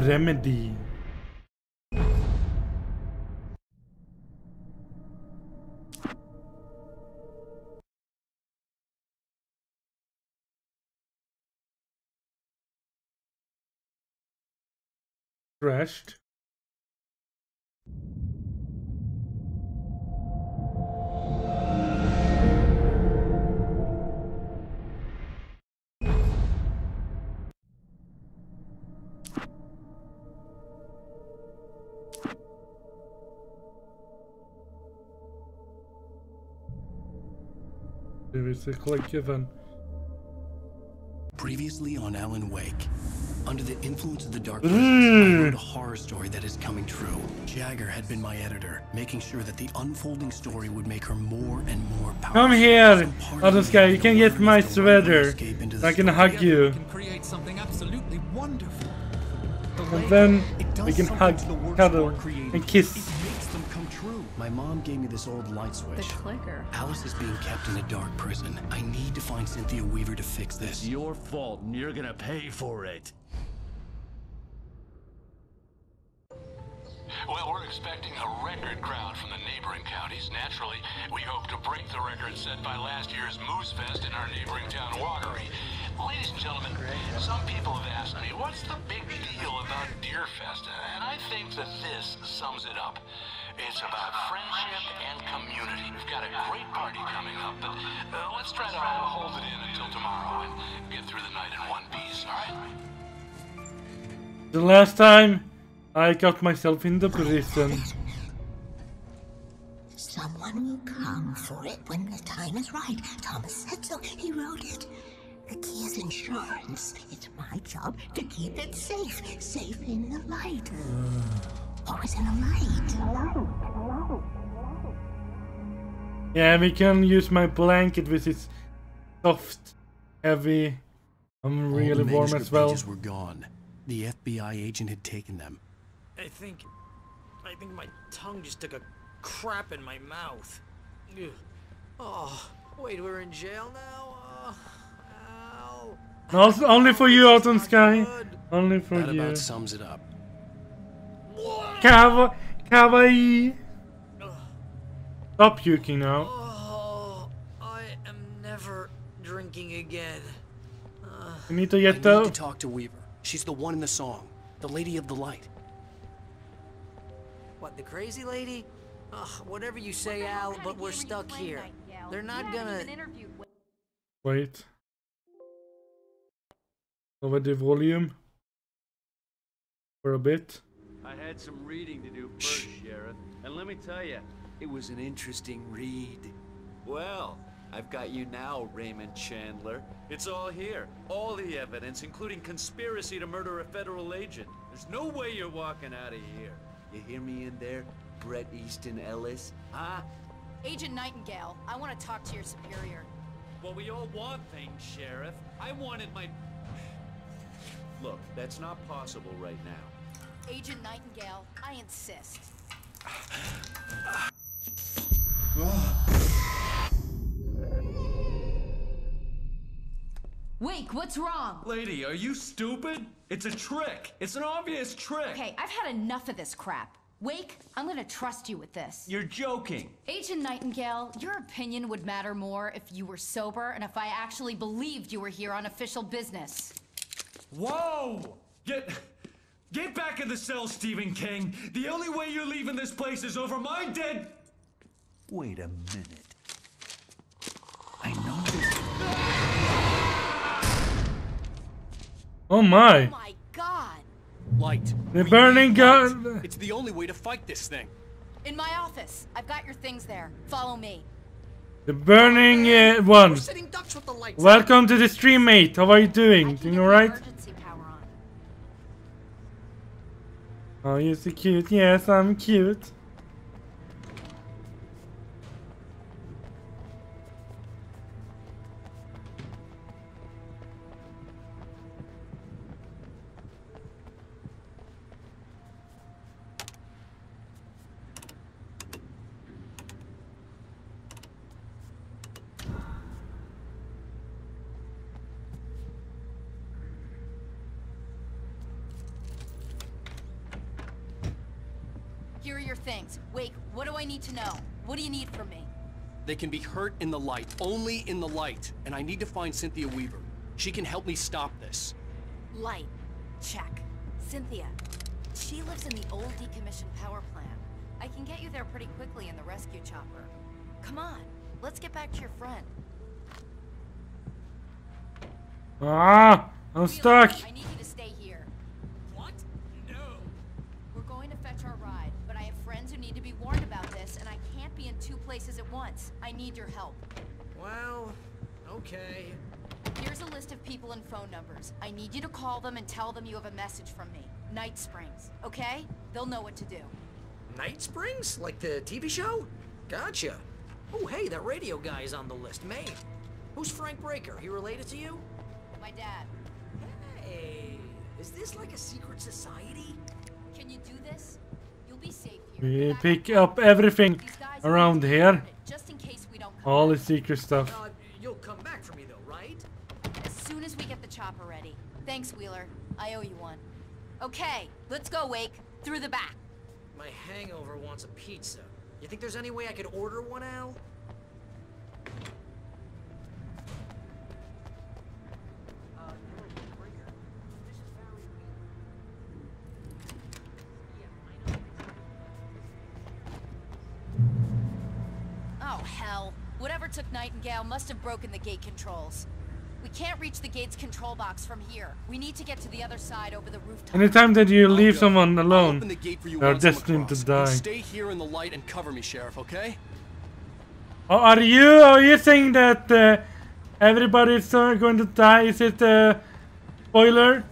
Remedy. Crashed. There is a click given. Previously on Alan Wake. Under the influence of the dark forces, I wrote a horror story that is coming true. Jagger had been my editor, making sure that the unfolding story would make her more and more powerful. Come here, other guy. You can get my sweater. I can hug you. Can create something absolutely wonderful. And then we can hug, cuddle, and kiss. It makes them come true. My mom gave me this old light switch. The clicker. Alice is being kept in a dark prison. I need to find Cynthia Weaver to fix this. It's your fault, and you're gonna pay for it. Well, we're expecting a record crowd from the neighboring counties. Naturally, we hope to break the record set by last year's Moose Fest in our neighboring town, Watery. Ladies and gentlemen, some people have asked me, what's the big deal about Deer Fest? And I think that this sums it up. It's about friendship and community. We've got a great party coming up, but let's try to hold it in until tomorrow and get through the night in one piece, all right? The last time I got myself in the prison. Someone will come for it when the time is right. Thomas said so. He wrote it. The key is insurance. It's my job to keep it safe. Safe in the light. Always in the light. Yeah, we can use my blanket with its soft, heavy. I'm really warm as well. Pages were gone. The FBI agent had taken them. I think my tongue just took a crap in my mouth. Ugh. Oh, wait, we're in jail now? Ow. Also, only for you, Autumn Sky. Only for That you. about sums it up. Kawaii. Stop puking now. Oh, I am never drinking again. You need to I get need the. to talk to Weaver. She's the one in the song. The Lady of the Light. What, the crazy lady? Ugh, whatever you say, Al, but we're stuck here. They're not gonna... Wait. Lower the volume. For a bit. I had some reading to do first, Sheriff. And let me tell you, it was an interesting read. Well, I've got you now, Raymond Chandler. It's all here. All the evidence, including conspiracy to murder a federal agent. There's no way you're walking out of here. You hear me in there, Bret Easton Ellis? Huh? Agent Nightingale, I want to talk to your superior. Well, we all want things, Sheriff. I wanted my... Look, that's not possible right now. Agent Nightingale, I insist. Wake, what's wrong? Lady, are you stupid? It's a trick. It's an obvious trick. Okay, I've had enough of this crap. Wake, I'm gonna trust you with this. You're joking. Agent Nightingale, your opinion would matter more if you were sober and if I actually believed you were here on official business. Whoa! Get back in the cell, Stephen King. The only way you're leaving this place is over my dead... Wait a minute. I know this... Oh my! Oh my god! Light. The We burning need gun. light. It's the only way to fight this thing. In my office. I've got your things there. Follow me. The burning one. We're sitting ducks with the lights. Welcome to the stream, mate. How are you doing? Doing alright? Emergency power on. Oh, you're so cute. Yes, I'm cute. Here are your things. Wake, what do I need to know? What do you need from me? They can be hurt in the light, only in the light. And I need to find Cynthia Weaver. She can help me stop this. Light. Check. Cynthia. She lives in the old decommissioned power plant. I can get you there pretty quickly in the rescue chopper. Come on, let's get back to your friend. Ah, I'm stuck. I need you to stay here. What? No. We're going to fetch our ride, but I have friends who need to be warned about this, and I can't be in 2 places at once. I need your help. Well, okay. Here's a list of people and phone numbers. I need you to call them and tell them you have a message from me. Night Springs, okay? They'll know what to do. Night Springs? Like the TV show? Gotcha. Oh, hey, that radio guy is on the list. Maine. Who's Frank Breaker? He related to you? My dad. Hey, is this like a secret society? Can you do this? You'll be safe here. We pick up everything These guys around need to here. learn it, just in case we don't come All the back. secret stuff. You'll come back for me though, right? As soon as we get the chopper ready. Thanks, Wheeler. I owe you one. Okay, let's go, Wake. Through the back. My hangover wants a pizza. You think there's any way I could order one, Al? Oh, hell. Whatever took Nightingale must have broken the gate controls. We can't reach the gate's control box from here. We need to get to the other side over the rooftop. Anytime that you leave I'll go. someone I'll alone, open the gate for you they are once I'm destined to across. die. You stay here in the light and cover me, Sheriff, okay? Oh, are you saying that everybody's going to die? Is it a spoiler?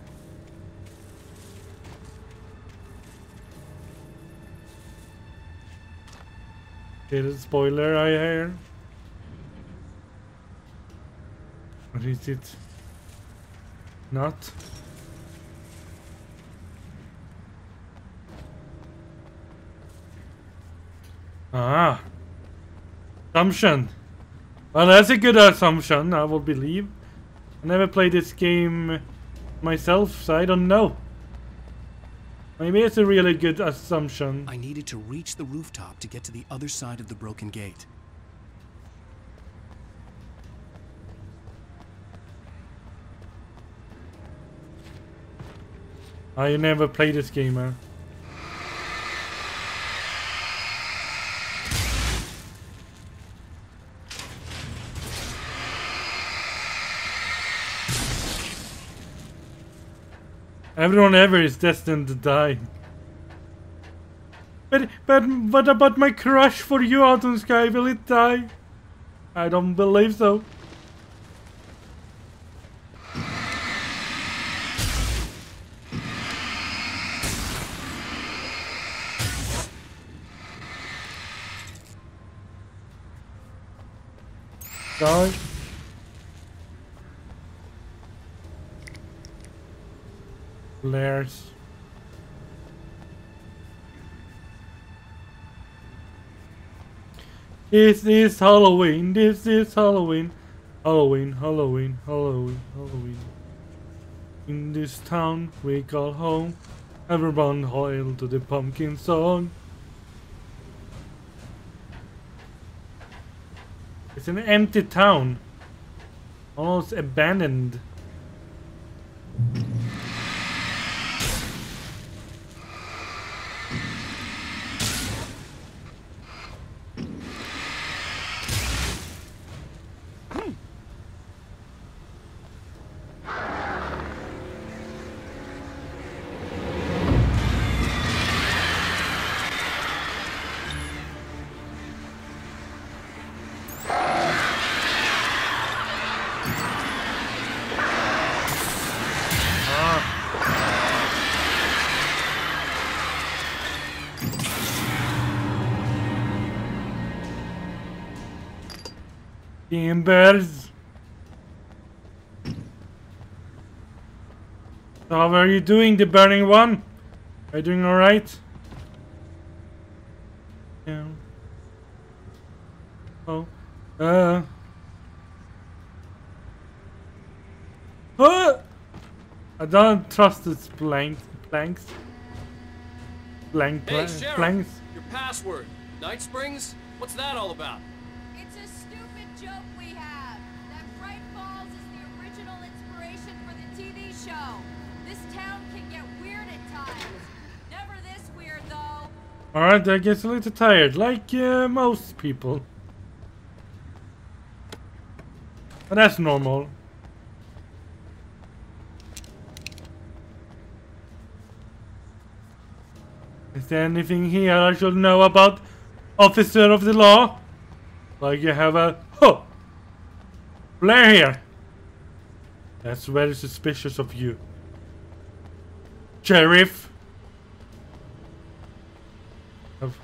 It is a spoiler, I hear. Or is it not? Ah. Assumption. Well, that's a good assumption, I will believe. I never played this game myself, so I don't know. Maybe it's a really good assumption. I needed to reach the rooftop to get to the other side of the broken gate. I never played this game, man. Everyone ever is destined to die. But what about my crush for you, Autumn Sky? Will it die? I don't believe so. Die. Flares. This is Halloween. This is Halloween. Halloween, Halloween, Halloween, Halloween. In this town we call home. Everyone hail to the pumpkin song. It's an empty town. Almost abandoned. Timbers. So how are you doing, the burning one? Are you doing alright? Yeah. Oh. I don't trust its planks. Hey, Sheriff, Planks. your password. Night Springs? What's that all about? It's a stupid joke we have. That Bright Falls is the original inspiration for the TV show. This town can get weird at times. Never this weird, though. Alright, I get a little tired, like most people. But that's normal. Is there anything here I should know about, officer of the law? Like you have a flare here. That's very suspicious of you, Sheriff. Have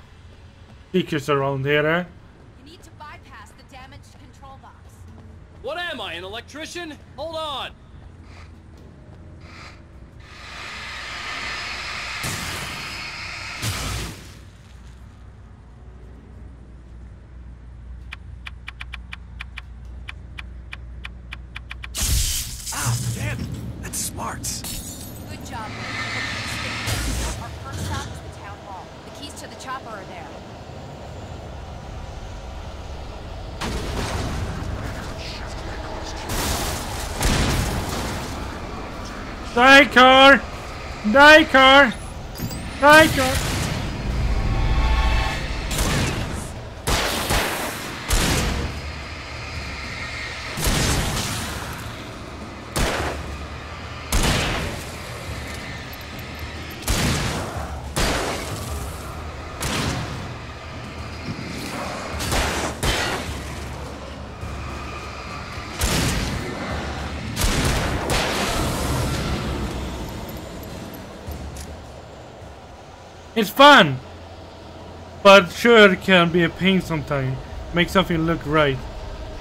secrets around here, eh? You need to bypass the damaged control box. What am I, an electrician? Hold on. Smart. Good job. Our first stop is the town hall. The keys to the chopper are there. Die car! Die car! Die car! It's fun, but sure it can be a pain sometimes. Make something look right.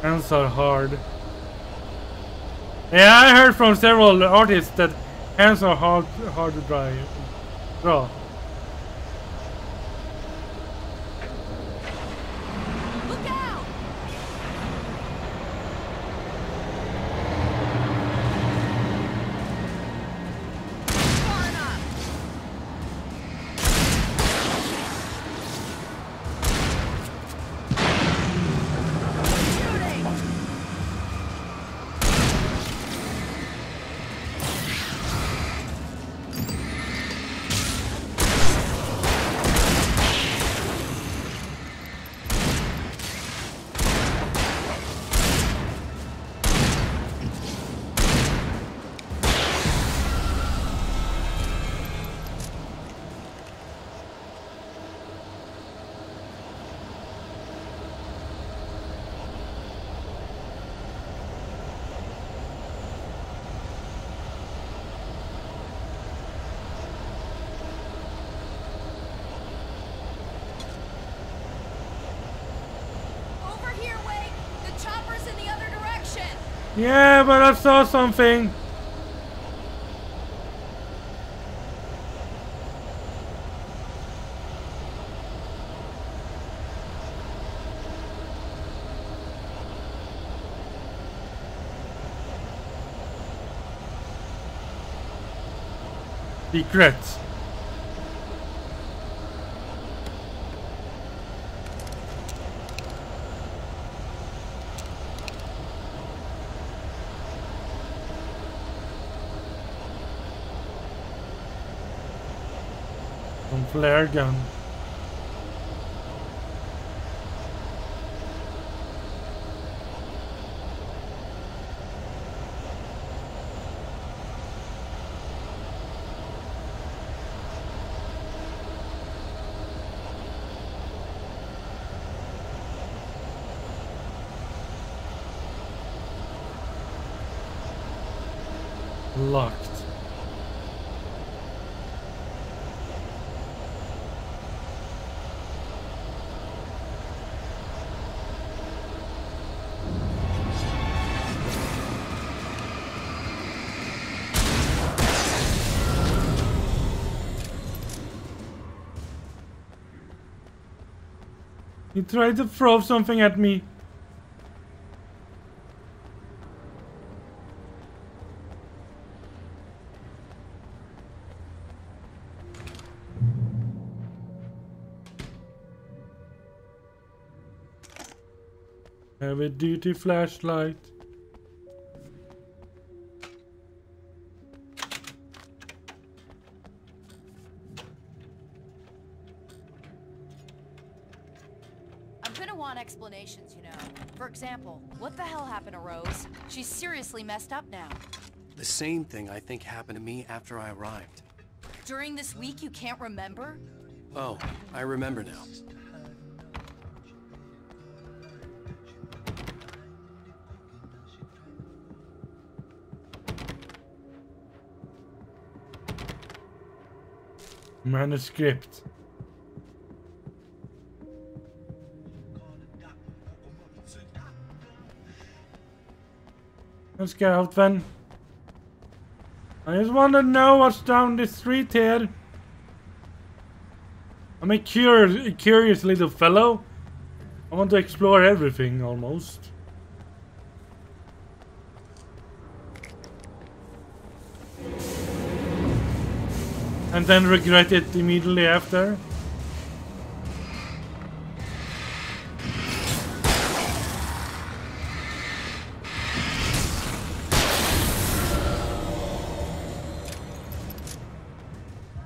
Hands are hard. Yeah, I heard from several artists that hands are hard to draw. Look out! Far enough. Yeah, but I saw something. Secrets. Some flare gun. Locked. He tried to throw something at me. Heavy duty flashlight. I'm gonna want explanations, you know. For example, what the hell happened to Rose? She's seriously messed up now. The same thing I think happened to me after I arrived. During this week, you can't remember? Oh, I remember now. Manuscript. Let's get out then. I just want to know what's down the street here. I'm a curious little fellow. I want to explore everything almost. And then regret it immediately after.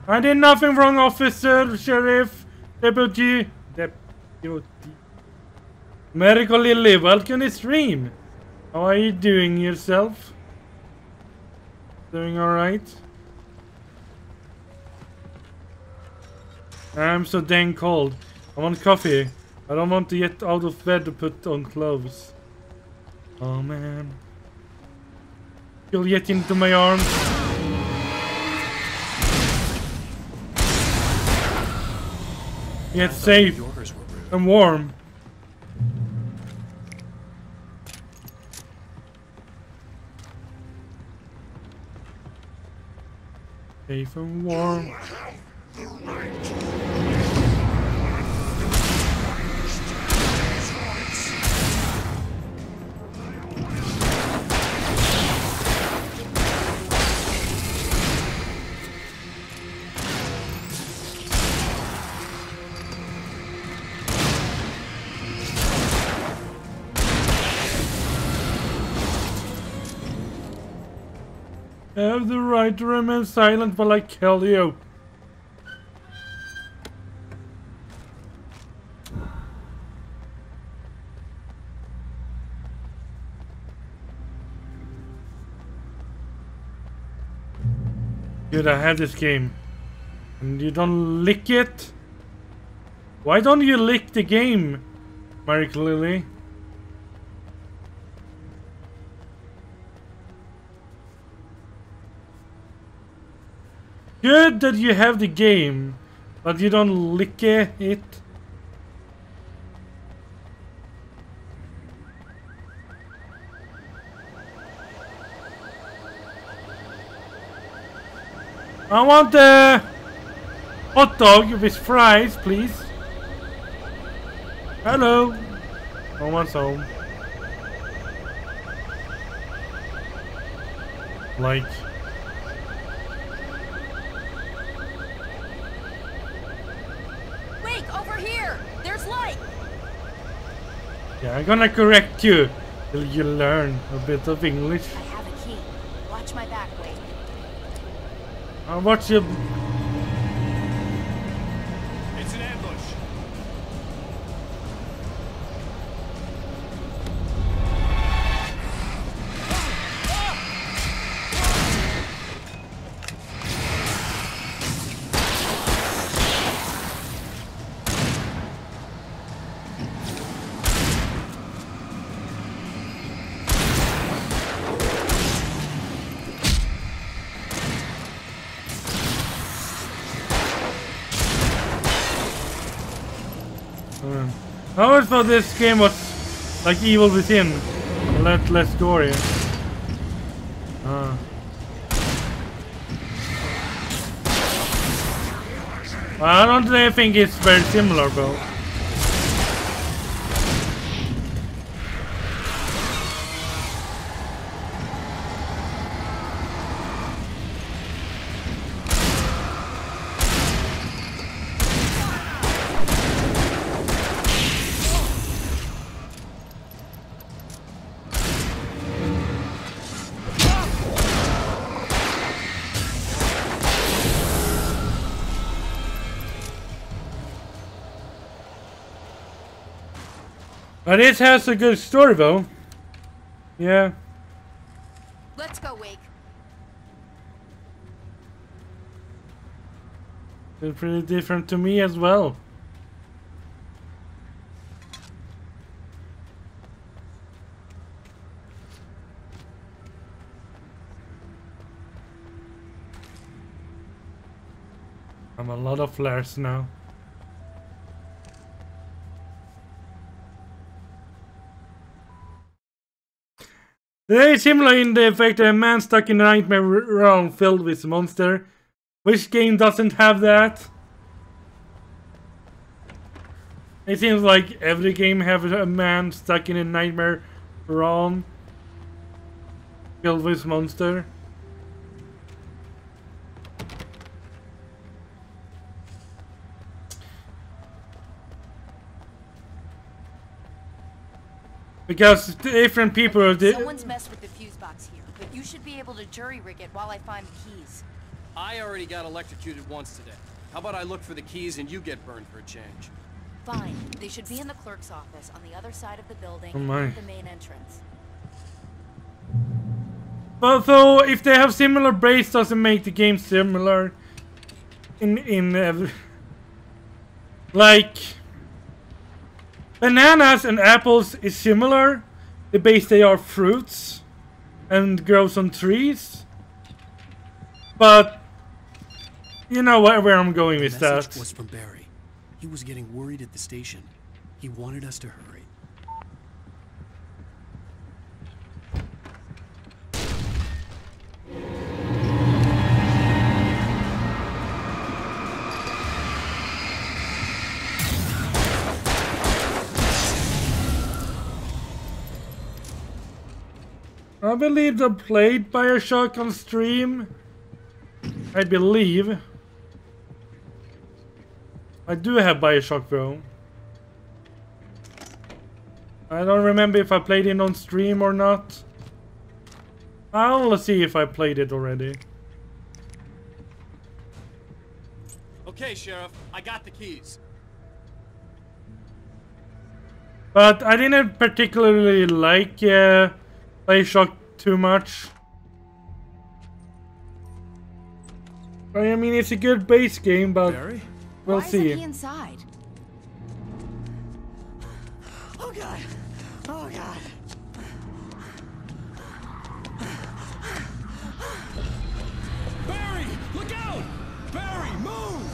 I did nothing wrong, officer, sheriff, deputy. Medical Lily, welcome to stream. How are you doing yourself? Doing alright? I'm so dang cold. I want coffee. I don't want to get out of bed to put on clothes. Oh man. You'll get into my arms. Get safe and warm. Safe and warm. I have the right to remain silent while I kill you. Good, I have this game. And you don't lick it? Why don't you lick the game, Mary Lily? Good that you have the game, but you don't lick it. I want a hot dog with fries, please. Hello. No one's home. Like. Over here! There's light! Yeah, I'm gonna correct you till you learn a bit of English. I have a key. Watch my back, Wade. I'll watch you. It's an ambush. I always thought this game was like Evil Within, a lot less gory. I don't think it's very similar though. But it has a good story though. Yeah. Let's go, Wake. It's pretty different to me as well. I'm a lot of flares now. They similar in the effect that a man stuck in a nightmare realm filled with monster. Which game doesn't have that? It seems like every game has a man stuck in a nightmare realm filled with monster. Because different people... Someone's messed with the fuse box here, but you should be able to jury-rig it while I find the keys. I already got electrocuted once today. How about I look for the keys and you get burned for a change? Fine. They should be in the clerk's office on the other side of the building, Oh my. the main entrance. But so if they have similar base, doesn't make the game similar. Like bananas and apples is similar. The base they are fruits and grows on trees. But you know where I'm going with The that. message was from Barry. He was getting worried at the station. He wanted us to hurry. I believe they played BioShock on stream. I believe. I do have BioShock though. I don't remember if I played it on stream or not. I'll see if I played it already. Okay, Sheriff, I got the keys. But I didn't particularly like BioShock too much. I mean, it's a good base game, but Barry? we'll Why see. isn't he inside? Oh god! Oh god! Barry, look out! Barry, move!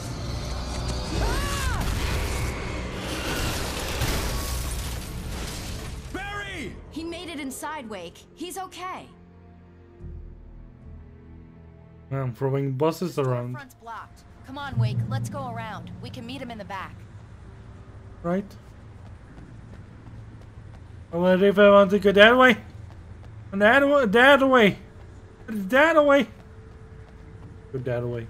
Barry! He made it inside, Wake. He's okay. I'm throwing buses around, Front's blocked. Come on, Wake. Let's go around. We can meet him in the back. right? Well, if I want to go that way, and that way, that way, that way, go that way.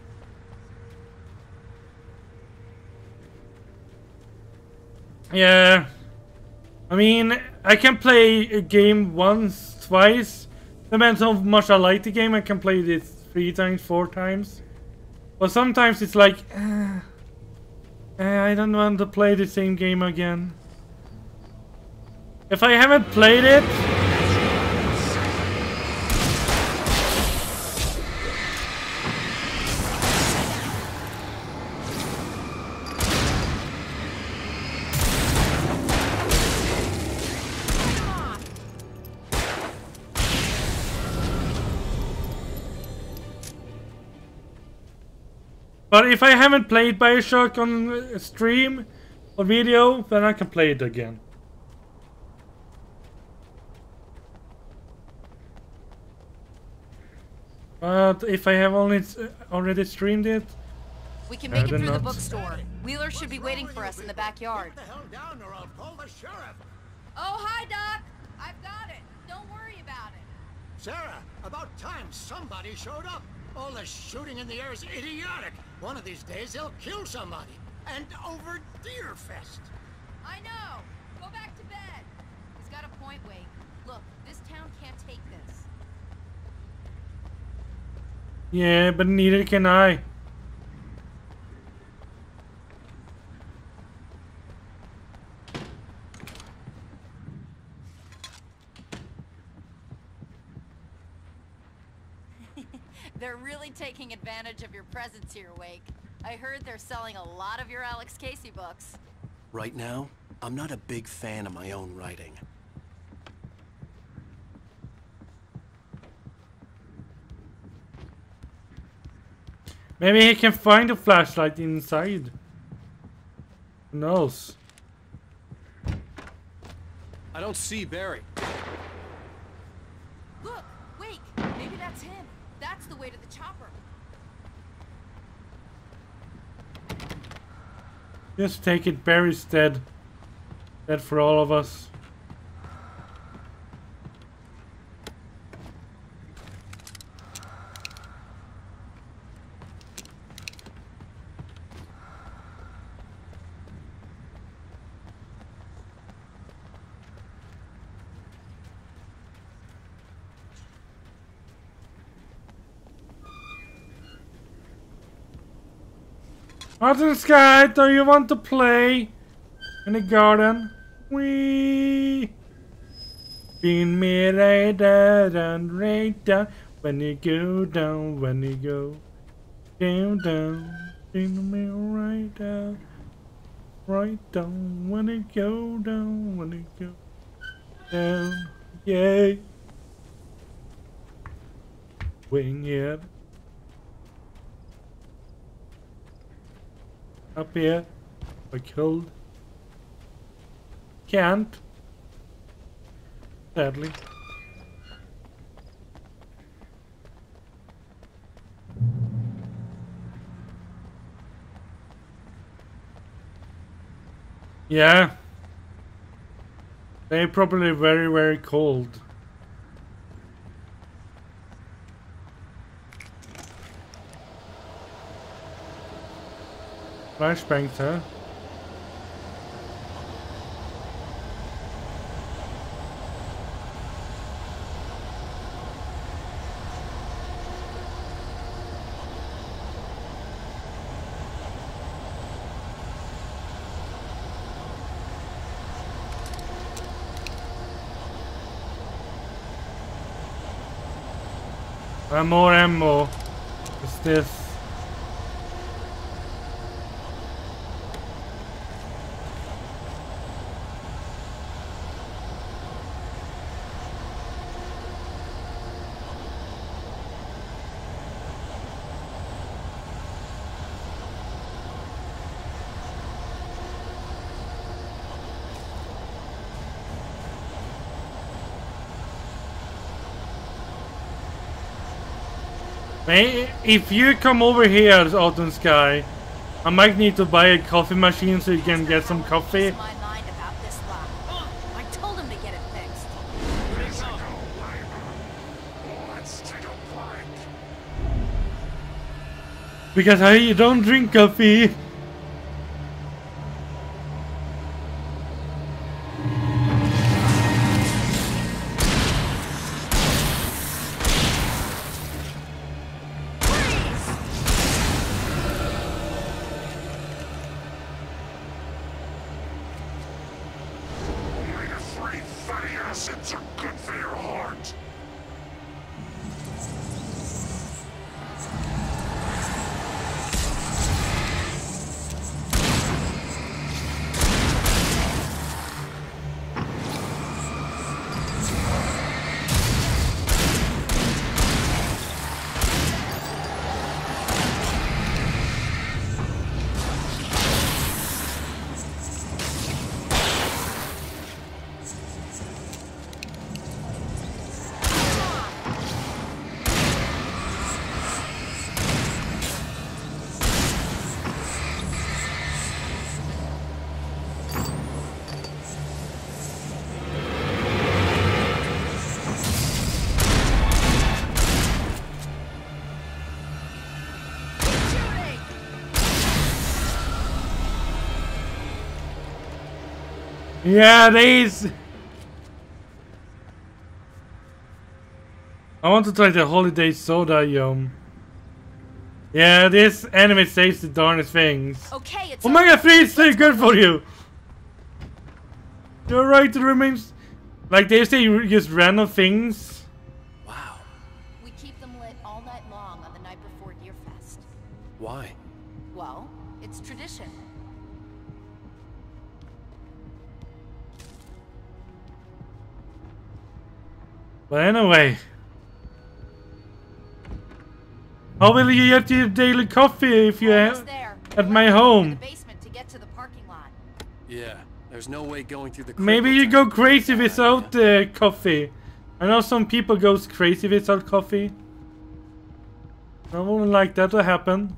Yeah, I mean, I can play a game once, twice. Depends how much I like the game. I can play it 3 times, 4 times. But sometimes it's like, I don't want to play the same game again. If I haven't played it, but if I haven't played BioShock on stream or video, then I can play it again. But if I have already streamed it, We can make it Better through the not. bookstore. Wheeler should be waiting for us in the backyard. Get the hell down or I'll call the sheriff. Oh, hi, Doc. I've got it. Don't worry about it. Sarah, about time somebody showed up. All the shooting in the air is idiotic. One of these days they'll kill somebody. And over Deerfest. I know. Go back to bed. He's got a point, Wake. Look, this town can't take this. yeah, but neither can I. They're really taking advantage of your presence here, Wake. I heard they're selling a lot of your Alex Casey books. Right now, I'm not a big fan of my own writing. Maybe he can find a flashlight inside. Who knows? I don't see Barry. Look, Wake, maybe that's him. That's the way to the chopper. Just take it, Barry's dead. Dead for all of us. Martin Sky, do you want to play in the garden? Wee. Spin me right down and right down. When you go down, when you go down, down. Spin me right down, right down. When you go down, when you go down. Yay. Wing it. Up here, I killed. Can't. Sadly. Yeah. They're probably very, very cold. Flashbangs, huh? More ammo. What's this? If you come over here, Autumn Sky, I might need to buy a coffee machine so you can get some coffee. My mind about this lock. I told him to get it fixed. Because I don't drink coffee. Yeah, these. I want to try the holiday soda, yum. Yeah, this anime says the darnest things. Okay, it's Omega-3 is so good for you. You're right, it remains. Like they say, just random things. We keep them lit all night long on the But anyway. How will you get your daily coffee if you're at my home? Yeah, there's no way going through the. Maybe you go crazy without coffee. I know some people goes crazy without coffee. I wouldn't like that to happen.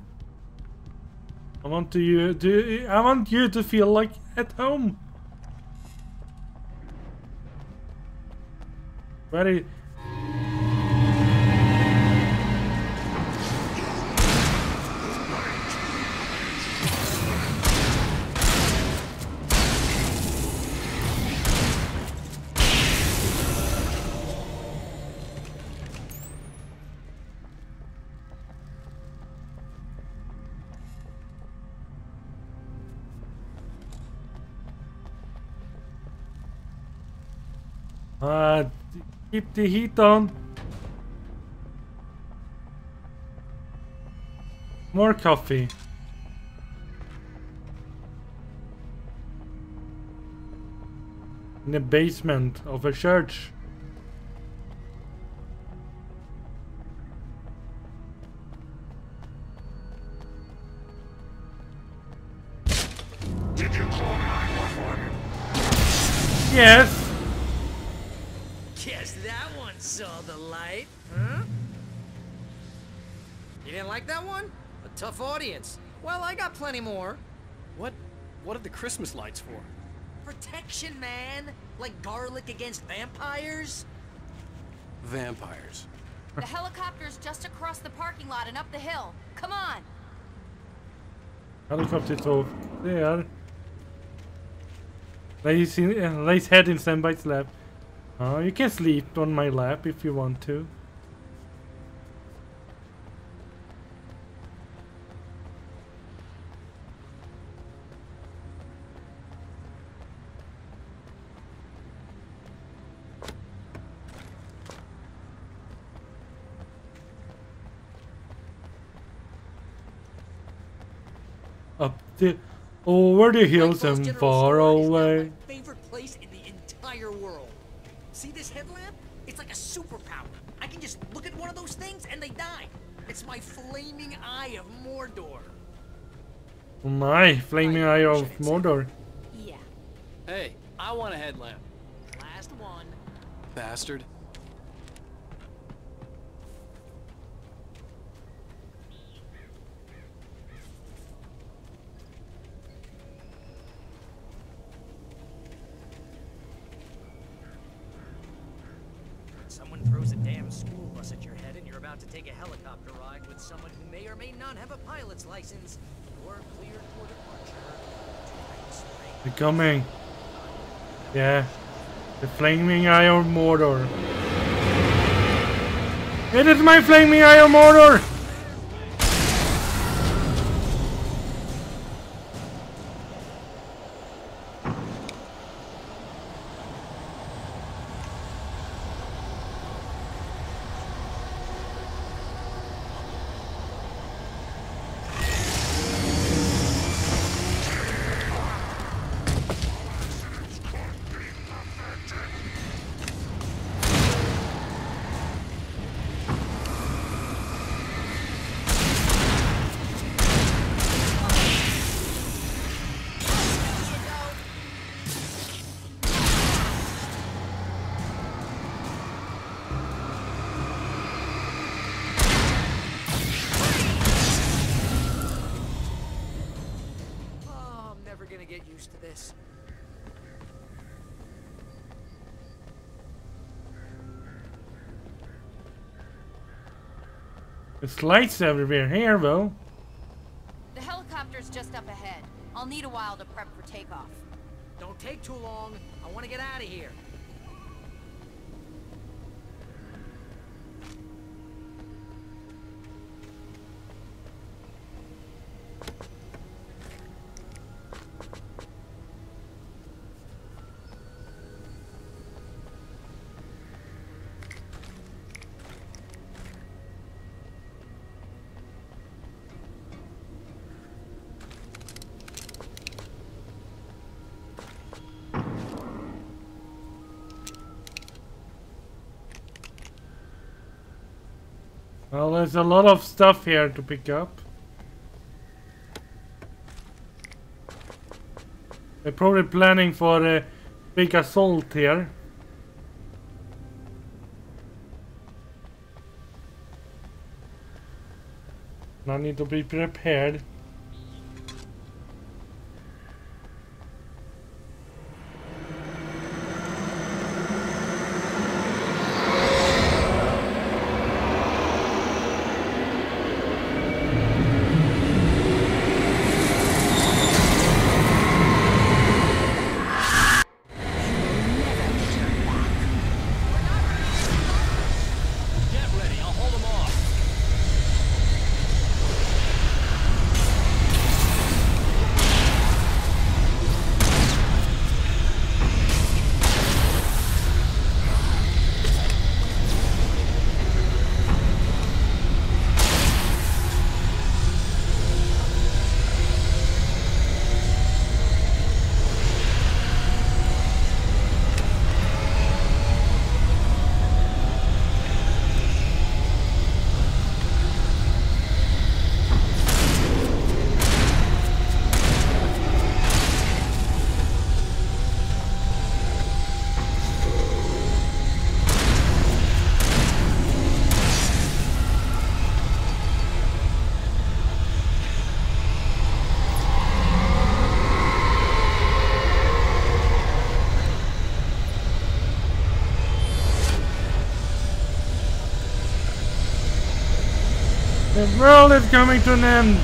I want you to feel like at home. Very. Keep the heat on. More coffee. In the basement of a church. Did you call 911? Yes. Guess that one saw the light, huh? You didn't like that one? A tough audience. Well, I got plenty more. What are the Christmas lights for? Protection, man. Like garlic against vampires. Vampires. The helicopter's just across the parking lot and up the hill. Come on. Helicopter's over there. Lay his head in Standby's lap. Oh, you can sleep on my lap if you want to. Up the over the hills and far away. My favorite place in the entire world. See this headlamp? It's like a superpower. I can just look at one of those things and they die. It's my flaming eye of Mordor. My flaming eye of Mordor. Yeah. Hey, I want a headlamp. Last one. Bastard. Someone throws a damn school bus at your head and you're about to take a helicopter ride with someone who may or may not have a pilot's license. You're cleared for departure. They're coming. Yeah. The flaming eye of Mordor. It is my flaming eye of Mordor! There's lights everywhere here, though. The helicopter's just up ahead. I'll need a while to prep for takeoff. Don't take too long. I want to get out of here. Well, there's a lot of stuff here to pick up. They're probably planning for a big assault here. I need to be prepared. The world is coming to an end.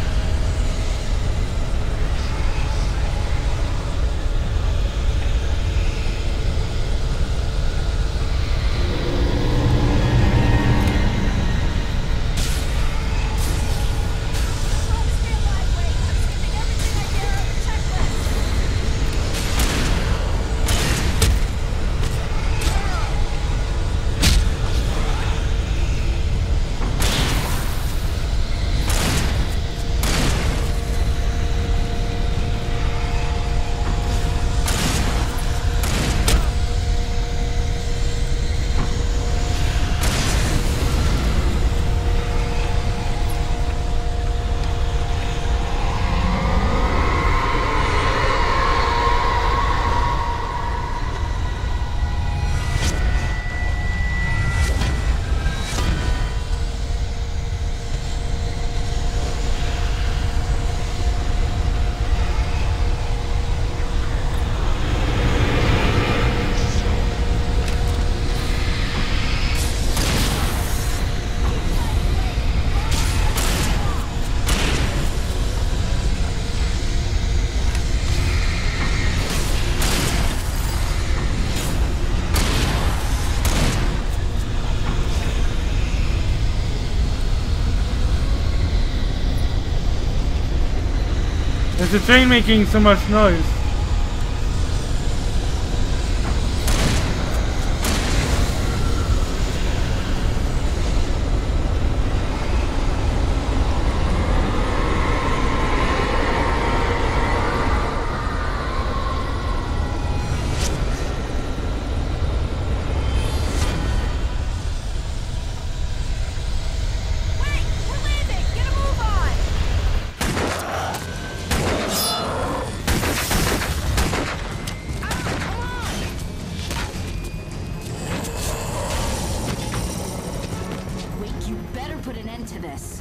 Is the train making so much noise?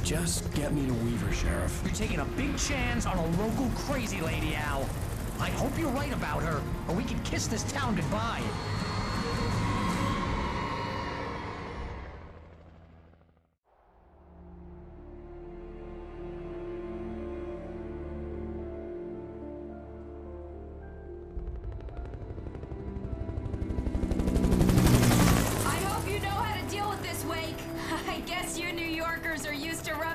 Just get me to Weaver, Sheriff. You're taking a big chance on a local crazy lady, Al. I hope you're right about her, or we can kiss this town goodbye.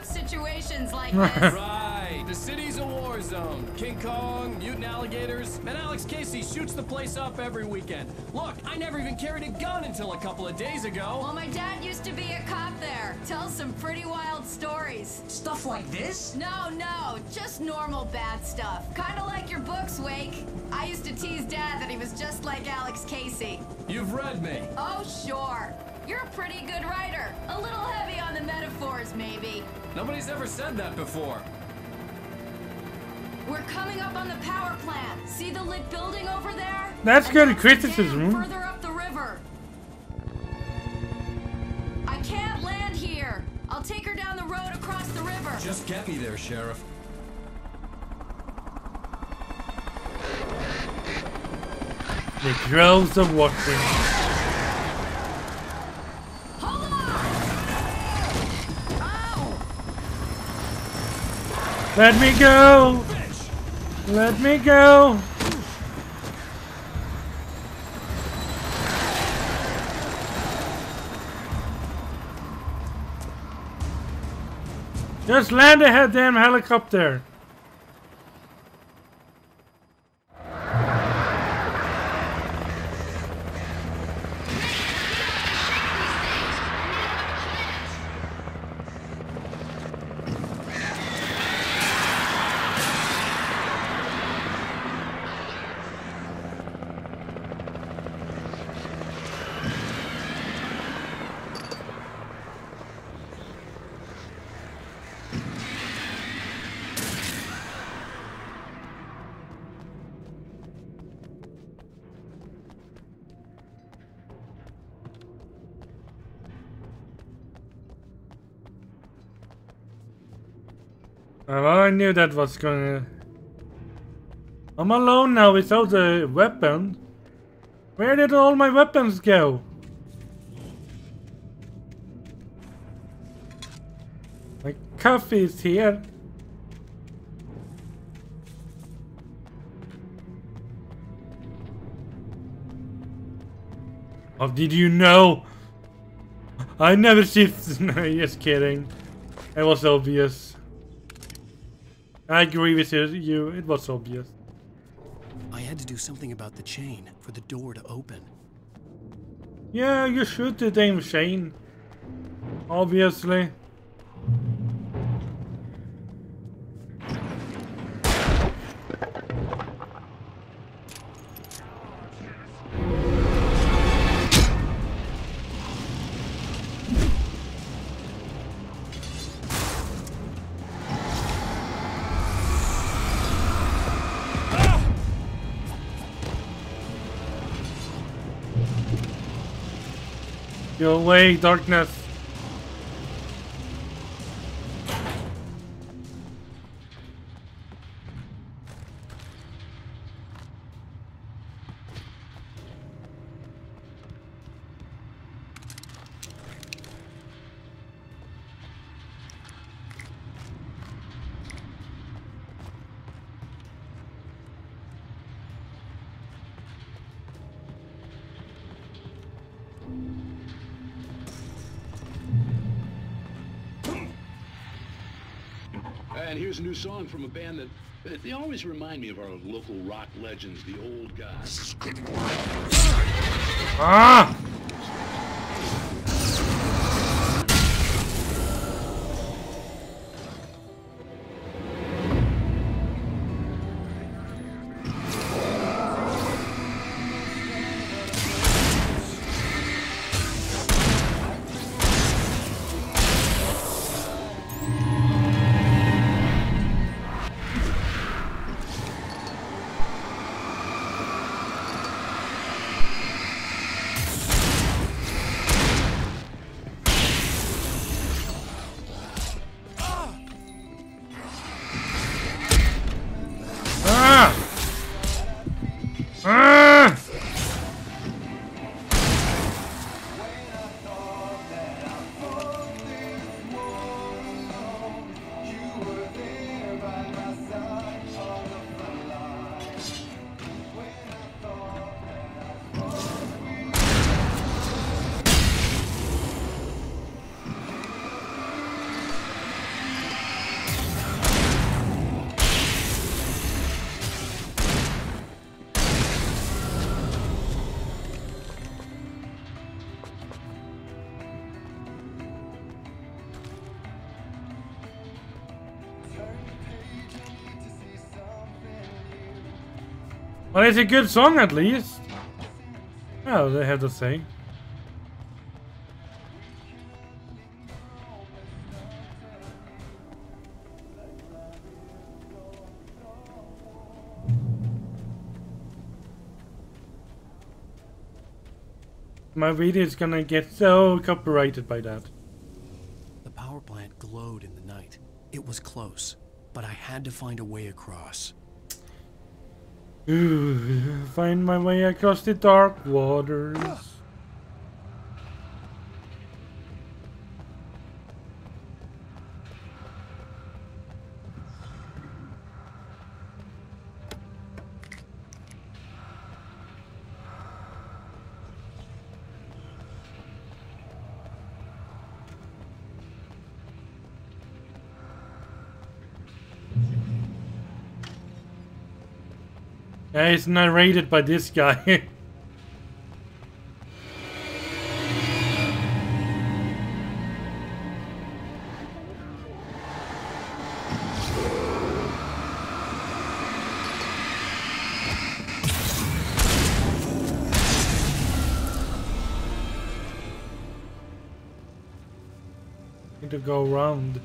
Situations like this. Right, the city's a war zone. Can't Kong, mutant alligators, and Alex Casey shoots the place up every weekend. Look, I never even carried a gun until a couple of days ago. Well, my dad used to be a cop there. Tells some pretty wild stories. Stuff like this? No, just normal bad stuff. Kinda like your books, Wake. I used to tease Dad that he was just like Alex Casey. You've read me. Oh, sure. You're a pretty good writer. A little heavy on the metaphors, maybe. Nobody's ever said that before. We're coming up on the power plant. See the lit building over there? That's And good the criticism. dam further up the river. I can't land here. I'll take her down the road across the river. Just get me there, Sheriff. The droves of watching. Hold on! Ow! Let me go! Let me go! Just land a damn helicopter! Well, I knew that was gonna... I'm alone now without a weapon. Where did all my weapons go? My coffee is here. Oh, did you know? I never shifted. No, just kidding. It was obvious. I agree with you. It was obvious. I had to do something about the chain for the door to open. Yeah, you shoot the damn chain. Obviously. Go away, darkness. And here's a new song from a band that they always remind me of our local rock legends, the old guys. Ah! Well, it's a good song at least. Oh, they have to say. My video is gonna get so copyrighted by that. The power plant glowed in the night. It was close, but I had to find a way across. Find my way across the dark waters. Yeah, it's narrated by this guy. Need to go around.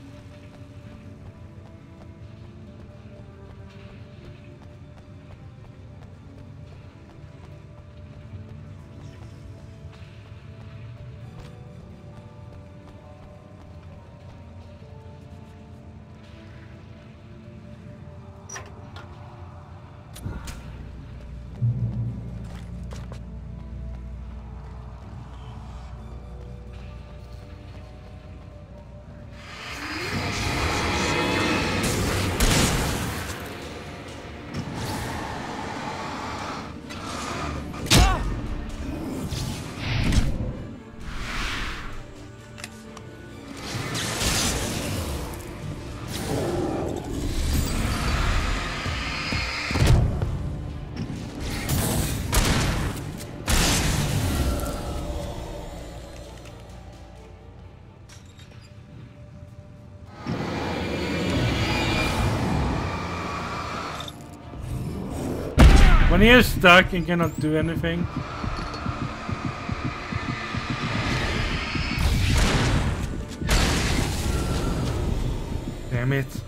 When he is stuck, he cannot do anything. Damn it.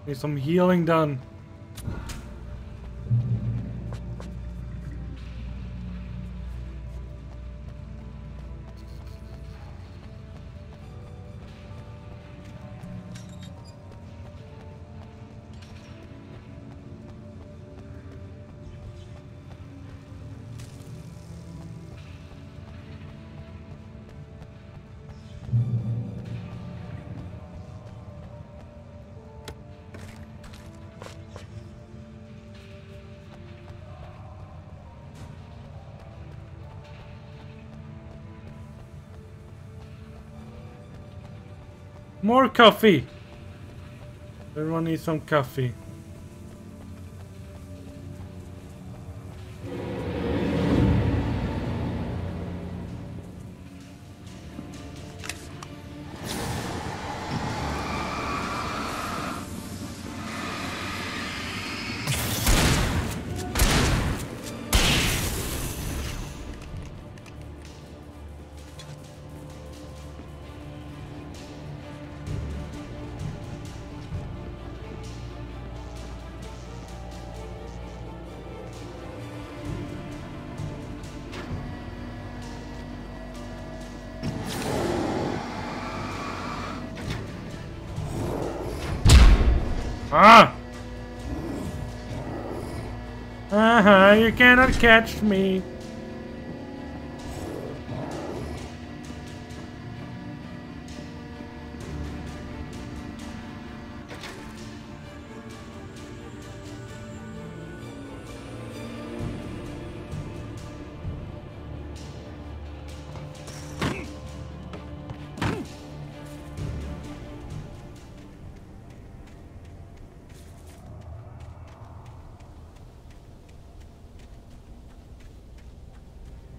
Need some healing done. More coffee. Everyone needs some coffee. Ah! You cannot catch me.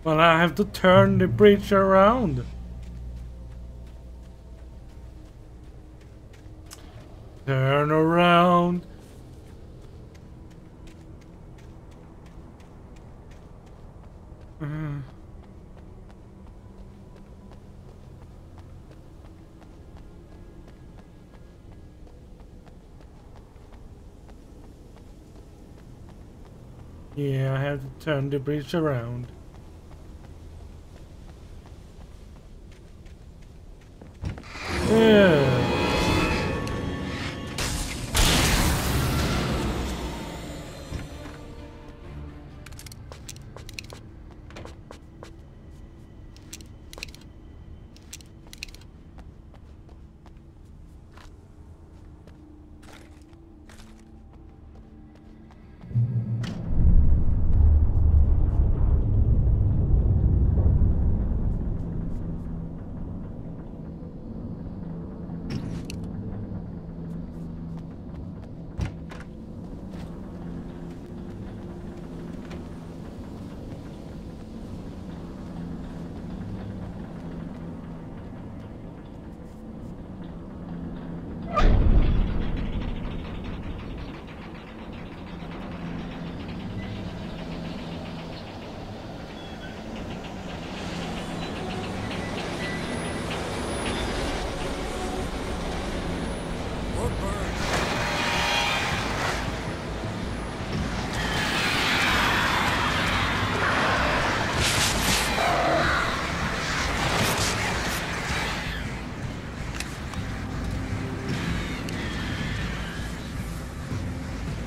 Well, I have to turn the bridge around. Turn around, Yeah, I have to turn the bridge around. Yeah.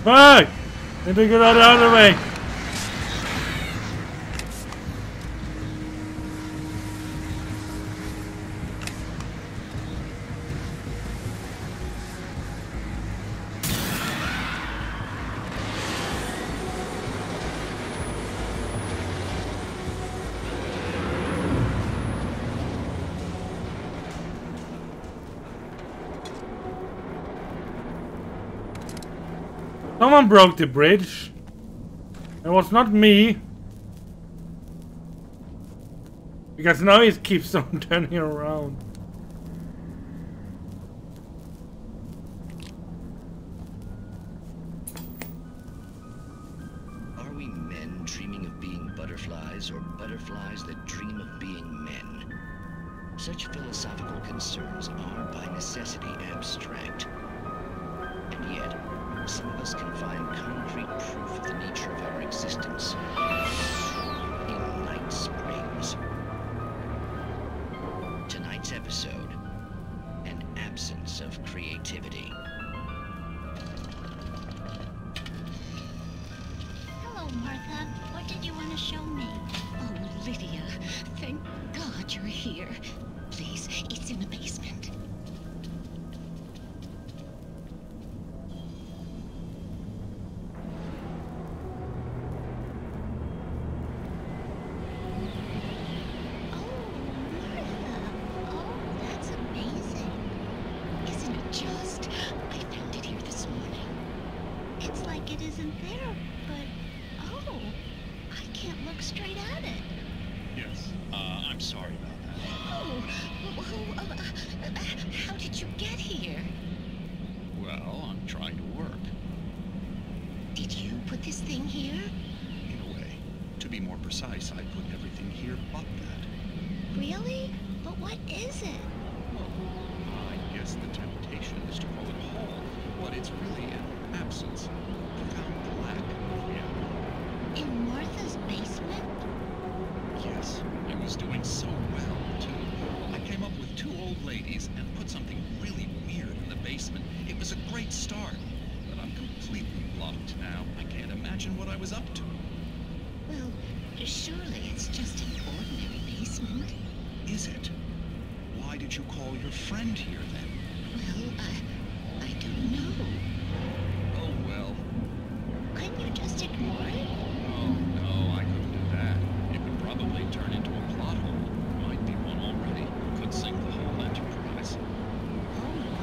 Fuck! Need to get out of the way. Someone broke the bridge. It was not me. Because now he keeps on turning around. Are we men dreaming of being butterflies, or butterflies that dream of being men? Such philosophical concerns are by necessity abstract. And yet, some of us can find concrete proof of the nature of our existence in Night Springs. Tonight's episode, an absence of creativity. Hello, Martha. What did you want to show me? Oh, Lydia. Thank God you're here. Please, it's in the basement.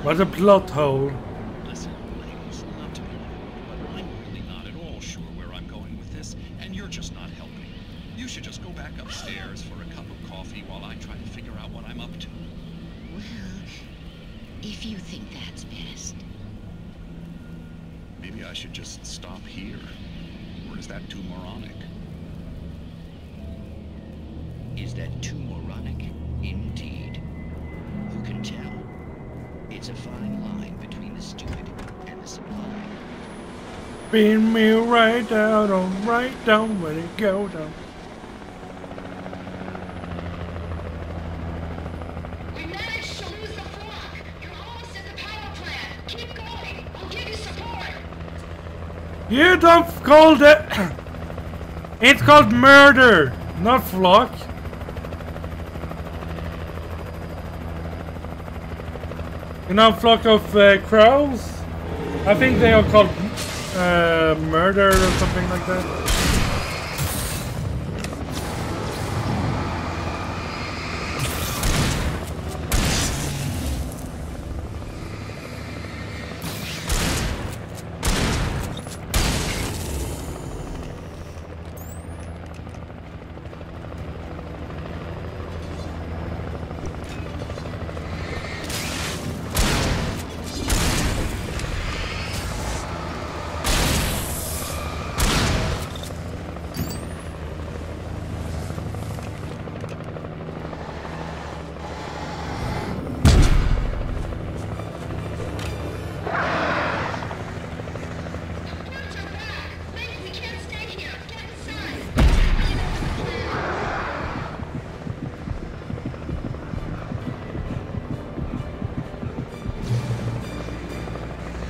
What's a plot hole? Listen, ladies, not to be rude, but I'm really not at all sure where I'm going with this, and you're just not helping. You should just go back upstairs for a cup of coffee while I try to figure out what I'm up to. Well, if you think that's best. Maybe I should just stop here. Or is that too moronic? Is that too moronic? Indeed. Who can tell? It's a fine line between the stupid and the sublime. Spin me right down, where it go down. We managed to lose the flock. You're almost at the power plant. Keep going. I'll give you support. You don't call it. It's called murder, not flock. You know, flock of crows? I think they are called murder or something like that.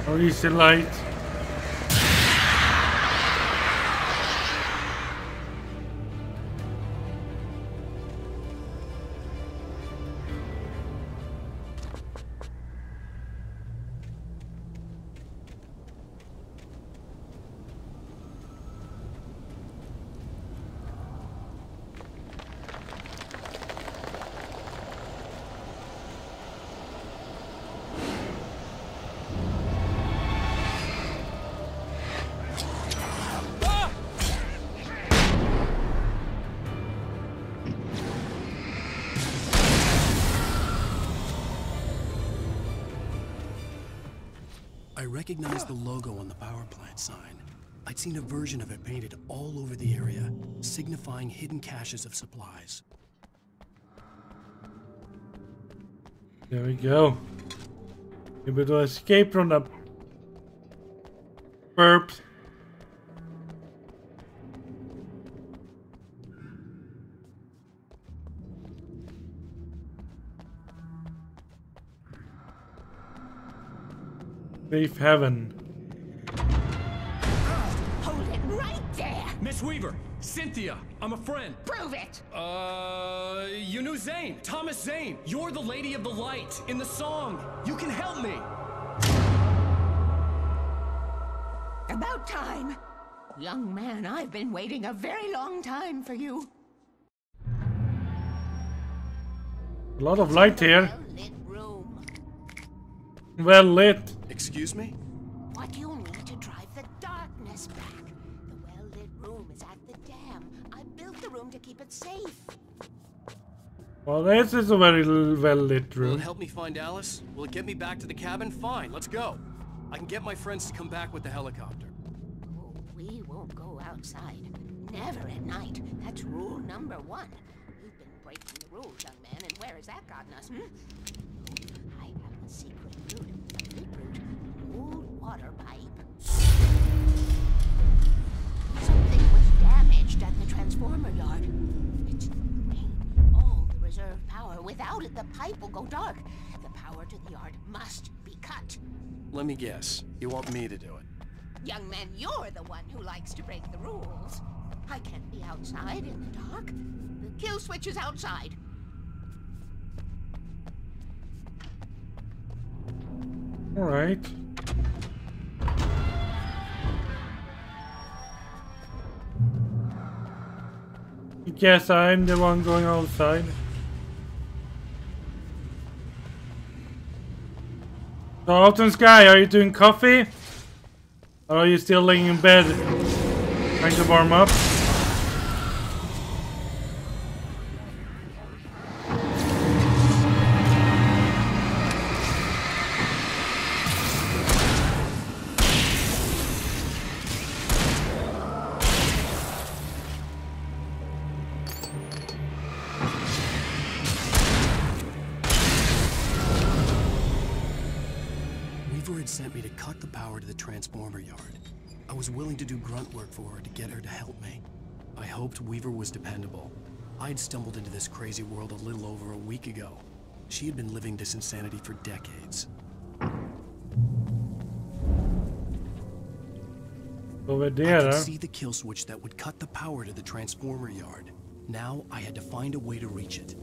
Or is the light? I recognized the logo on the power plant sign. I'd seen a version of it painted all over the area, signifying hidden caches of supplies. There we go. Able to escape from the burps. Safe heaven. Hold it right there! Miss Weaver, Cynthia, I'm a friend. Prove it! You knew Zane, Thomas Zane. You're the Lady of the Light in the song. You can help me. About time. Young man, I've been waiting a very long time for you. A lot of light here. Well lit. Excuse me? What you need to drive the darkness back. The well-lit room is at the dam. I built the room to keep it safe. Well, this is a very well lit Will room. it help me find Alice? Will it get me back to the cabin? Fine, let's go. I can get my friends to come back with the helicopter. Oh, we won't go outside. Never at night. That's rule number 1. You've been breaking the rules, young man, and where has that gotten us, I have a secret route. A big route. An old water pipe. Something was damaged at the transformer yard. It's the rain. All the reserve power. Without it, the pipe will go dark. The power to the yard must be cut. Let me guess. You want me to do it? Young man, you're the one who likes to break the rules. I can't be outside in the dark. The kill switch is outside. All right. I guess I'm the one going outside. So, Autumn Sky, are you doing coffee? Or are you still laying in bed trying to warm up? had sent me to cut the power to the transformer yard. I was willing to do grunt work for her to get her to help me. I hoped Weaver was dependable. I'd stumbled into this crazy world a little over a week ago. She had been living this insanity for decades. Over I there, could huh? see the kill switch that would cut the power to the transformer yard. Now I had to find a way to reach it.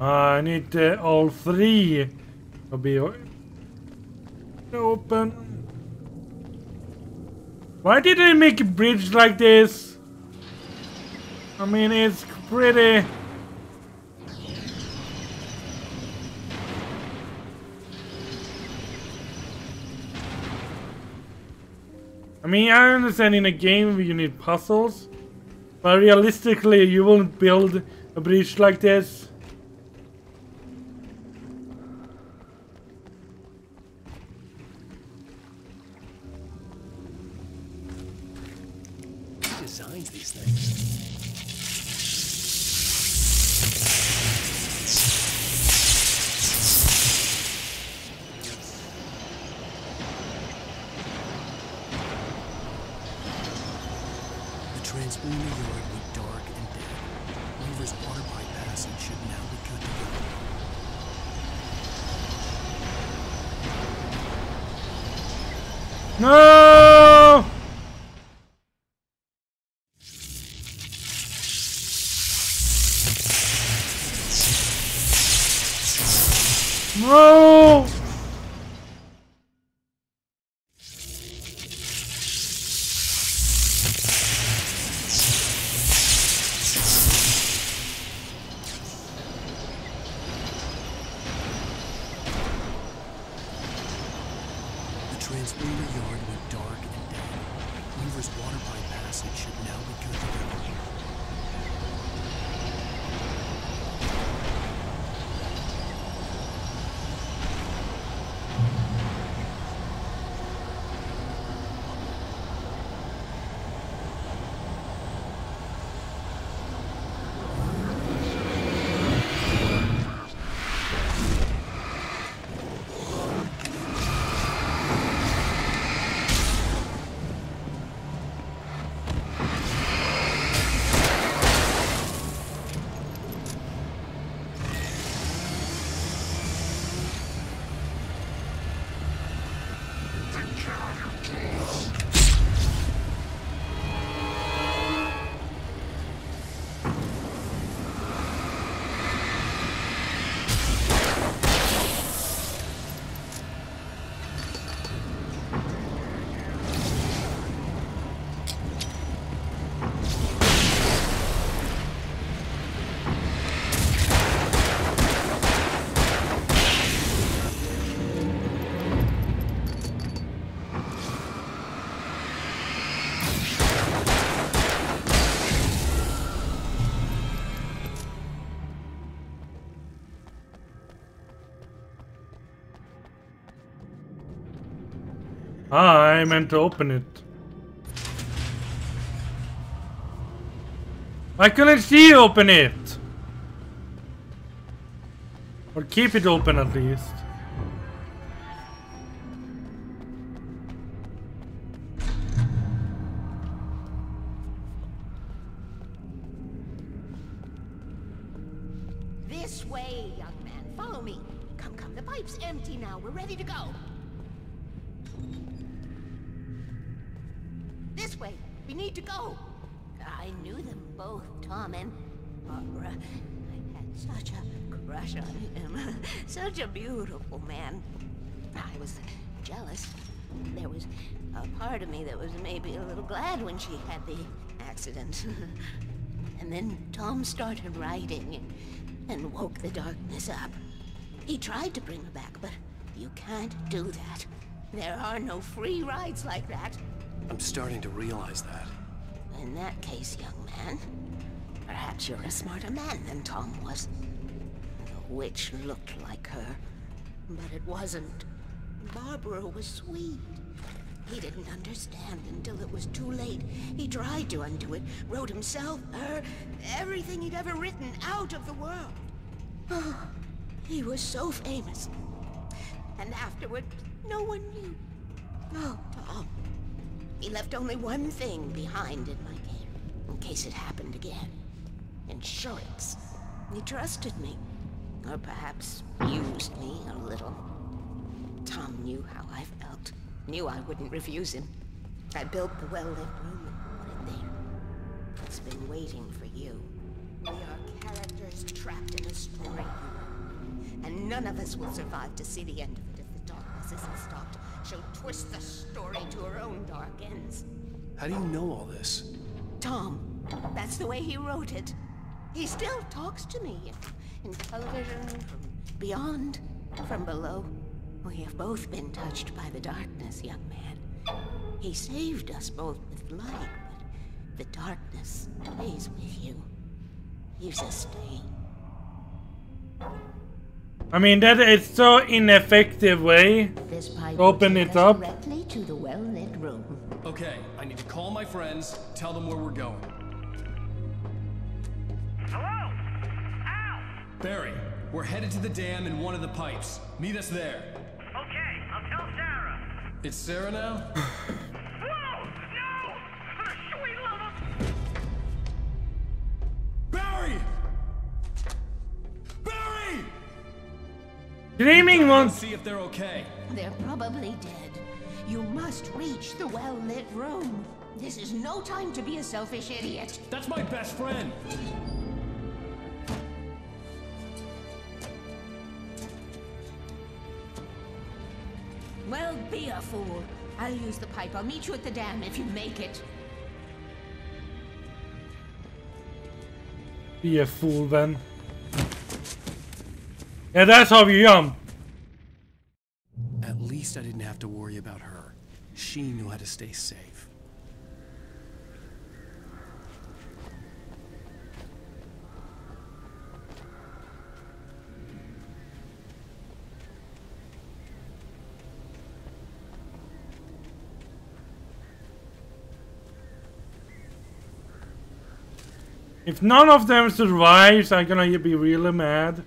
I need all three to be open. Why did they make a bridge like this? I mean, it's pretty... I mean, I understand in a game you need puzzles, but realistically you won't build a bridge like this. Who designs these things? The transformer yard went dark and dead. Weaver's water pipe passage should now be good to go. No! No! The transformer yard went dark and dead. Weaver's water pipe passage should now be good to go. I meant to open it. Why couldn't she open it? Or keep it open at least. This way, young man. Follow me. Come, come. The pipe's empty now. We're ready to go. This way. We need to go. I knew them both, Tom and Barbara. I had such a crush on him. Such a beautiful man. I was jealous. There was a part of me that was maybe a little glad when she had the accident. And then Tom started writing and woke the darkness up. He tried to bring her back, but you can't do that. There are no free rides like that. I'm starting to realize that. In that case, young man, perhaps you're a smarter man than Tom was. The witch looked like her, but it wasn't. Barbara was sweet. He didn't understand until it was too late. He tried to undo it, wrote himself, her, everything he'd ever written out of the world. Oh, he was so famous. And afterward, no one knew. Oh, Tom. He left only one thing behind in my care, in case it happened again. Insurance. He trusted me. Or perhaps used me a little. Tom knew how I felt. Knew I wouldn't refuse him. I built the well-lit room and put it there. It's been waiting for you. We are characters trapped in a story. And none of us will survive to see the end of it if the darkness isn't stopped. She'll twist the story to her own dark ends. How do you know all this? Tom, that's the way he wrote it. He still talks to me in television, from beyond, from below. We have both been touched by the darkness, young man. He saved us both with light, but the darkness stays with you. Leaves a stain. I mean, that is so ineffective way This pipe to open will it take us up. directly to the well-lit room. Okay, I need to call my friends, tell them where we're going. Hello? Al! Barry, we're headed to the dam in one of the pipes. Meet us there. Okay, I'll tell Sarah. It's Sarah now? Whoa! No! For the sweet love of... Barry! Barry! Dreaming one. See if they're okay. They're probably dead. You must reach the well-lit room. This is no time to be a selfish idiot. That's my best friend. Well, be a fool. I'll use the pipe. I'll meet you at the dam if you make it. Be a fool then. Yeah, that's how you jump. At least I didn't have to worry about her. She knew how to stay safe. If none of them survives, I'm gonna be really mad.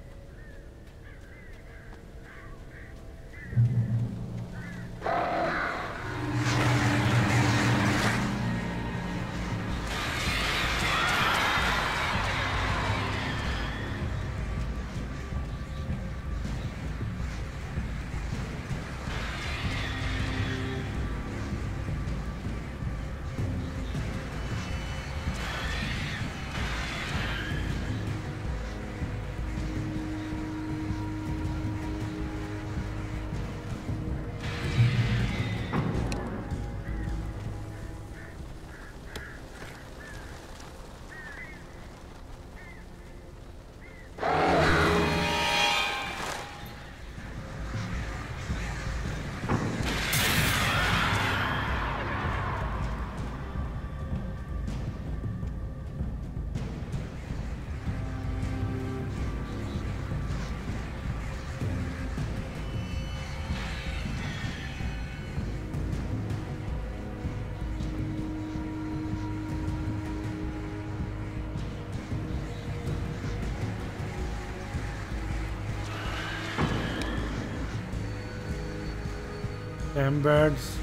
Damn birds.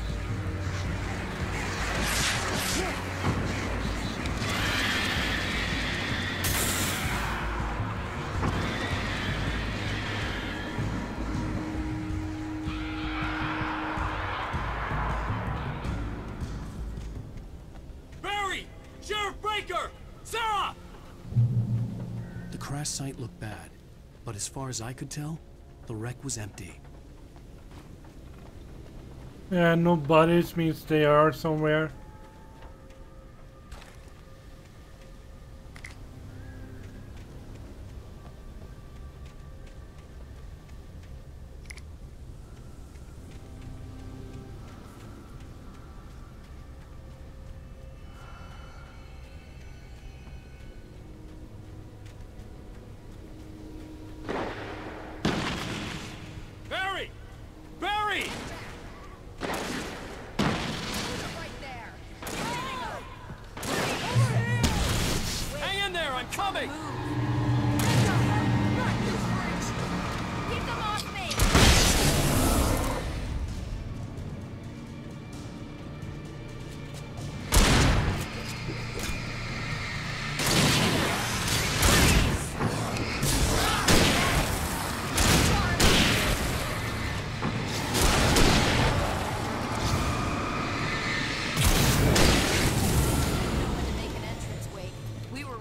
Barry! Sheriff Breaker! Sarah! The crash site looked bad, but as far as I could tell, the wreck was empty. Yeah, no bodies means they are somewhere. Barry! Barry!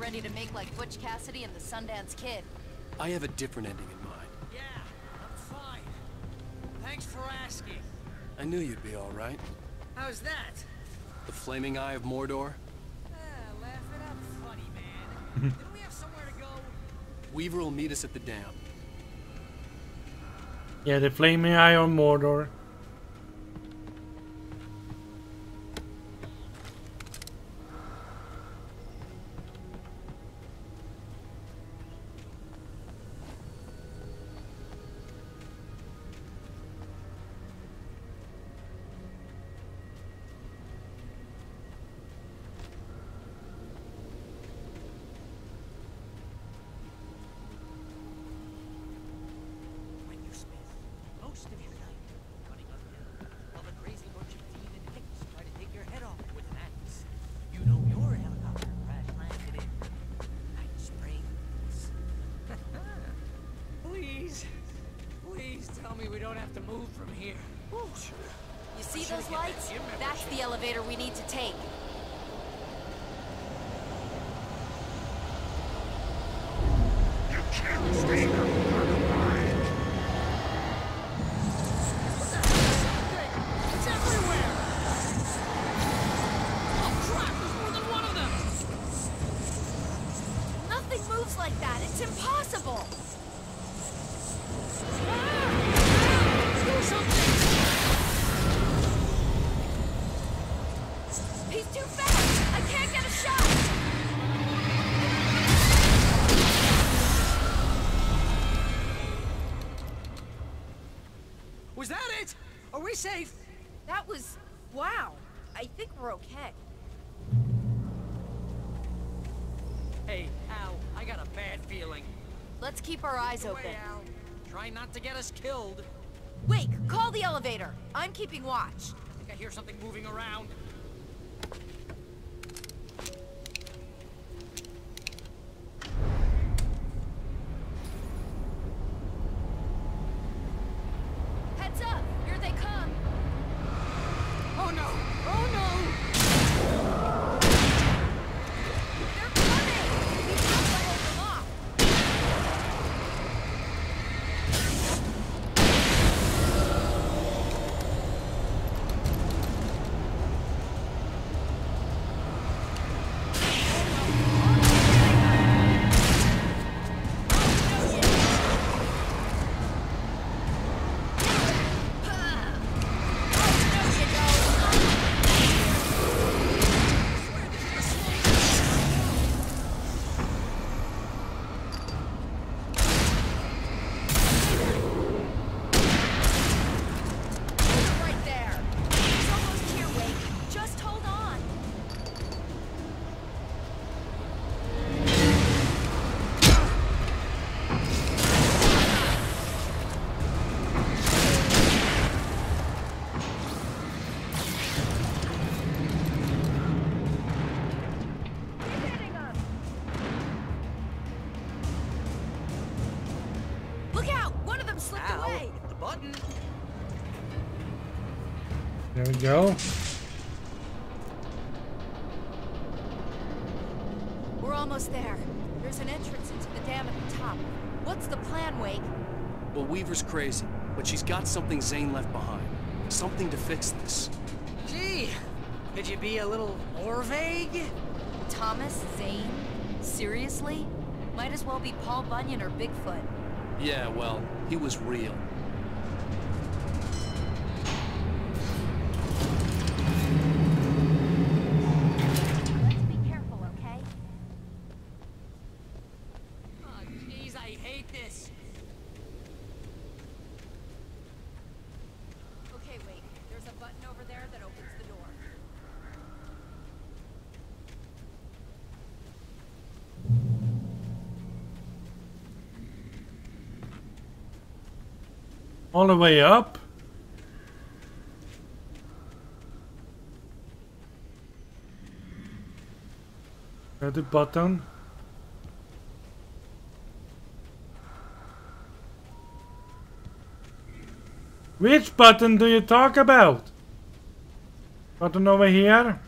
ready to make like Butch Cassidy and the Sundance Kid. I have a different ending in mind. Yeah, I'm fine. Thanks for asking. I knew you'd be all right. How's that? The flaming eye of Mordor? Laugh it up, funny man. Didn't we have somewhere to go? Weaver will meet us at the dam. Yeah, the flaming eye on Mordor. Most of your night running uphill while the crazy bunch of demon hicks try to take your head off with an axe. You know your helicopter crash landed in Night Springs. Please tell me we don't have to move from here. You see those lights? That's the elevator we need to take. You can't stay there. Like that, it's impossible. He's too fast. I can't get a shot. Was that it? Are we safe? That was... wow. I think we're okay. Hey, Al, I got a bad feeling. Let's keep our eyes open. Al. Try not to get us killed. Wake, call the elevator. I'm keeping watch. I think I hear something moving around. Heads up, here they come. Oh no! Oh no! There we go. We're almost there. There's an entrance into the dam at the top. What's the plan, Wake? Well, Weaver's crazy, but she's got something Zane left behind. Something to fix this. Gee, could you be a little more vague? Thomas Zane? Seriously? Might as well be Paul Bunyan or Bigfoot. Yeah, well, he was real. Let's be careful, okay? Oh, jeez, I hate this. Okay, wait. There's a button over there that opens the door. All the way up? Where's the button? Which button do you talk about? Button over here?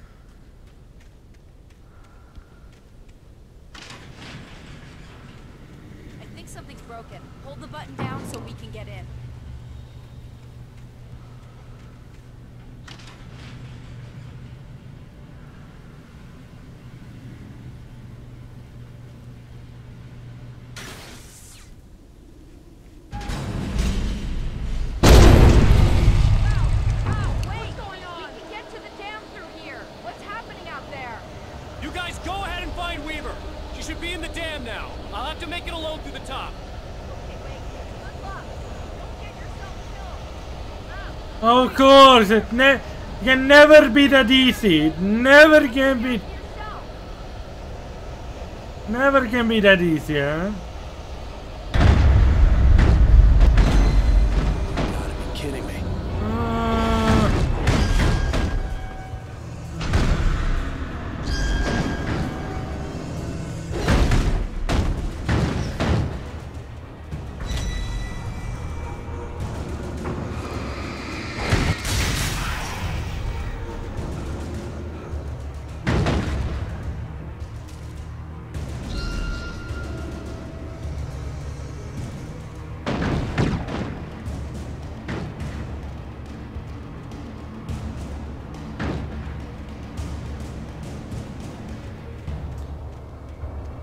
the button down so we can get in. You guys go ahead and find Weaver. She should be in the dam now. I'll have to make it alone through the top. Of course, it can never be that easy. It never can be that easy, huh? You gotta be kidding me.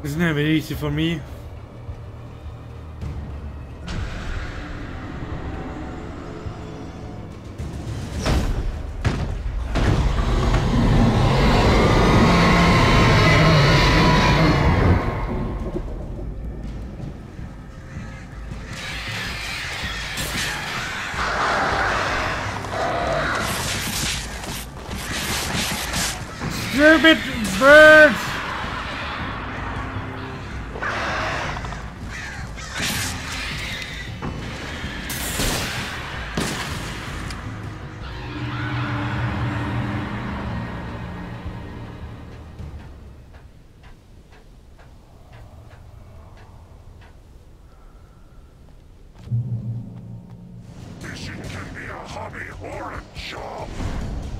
It's never easy for me. Stupid birds!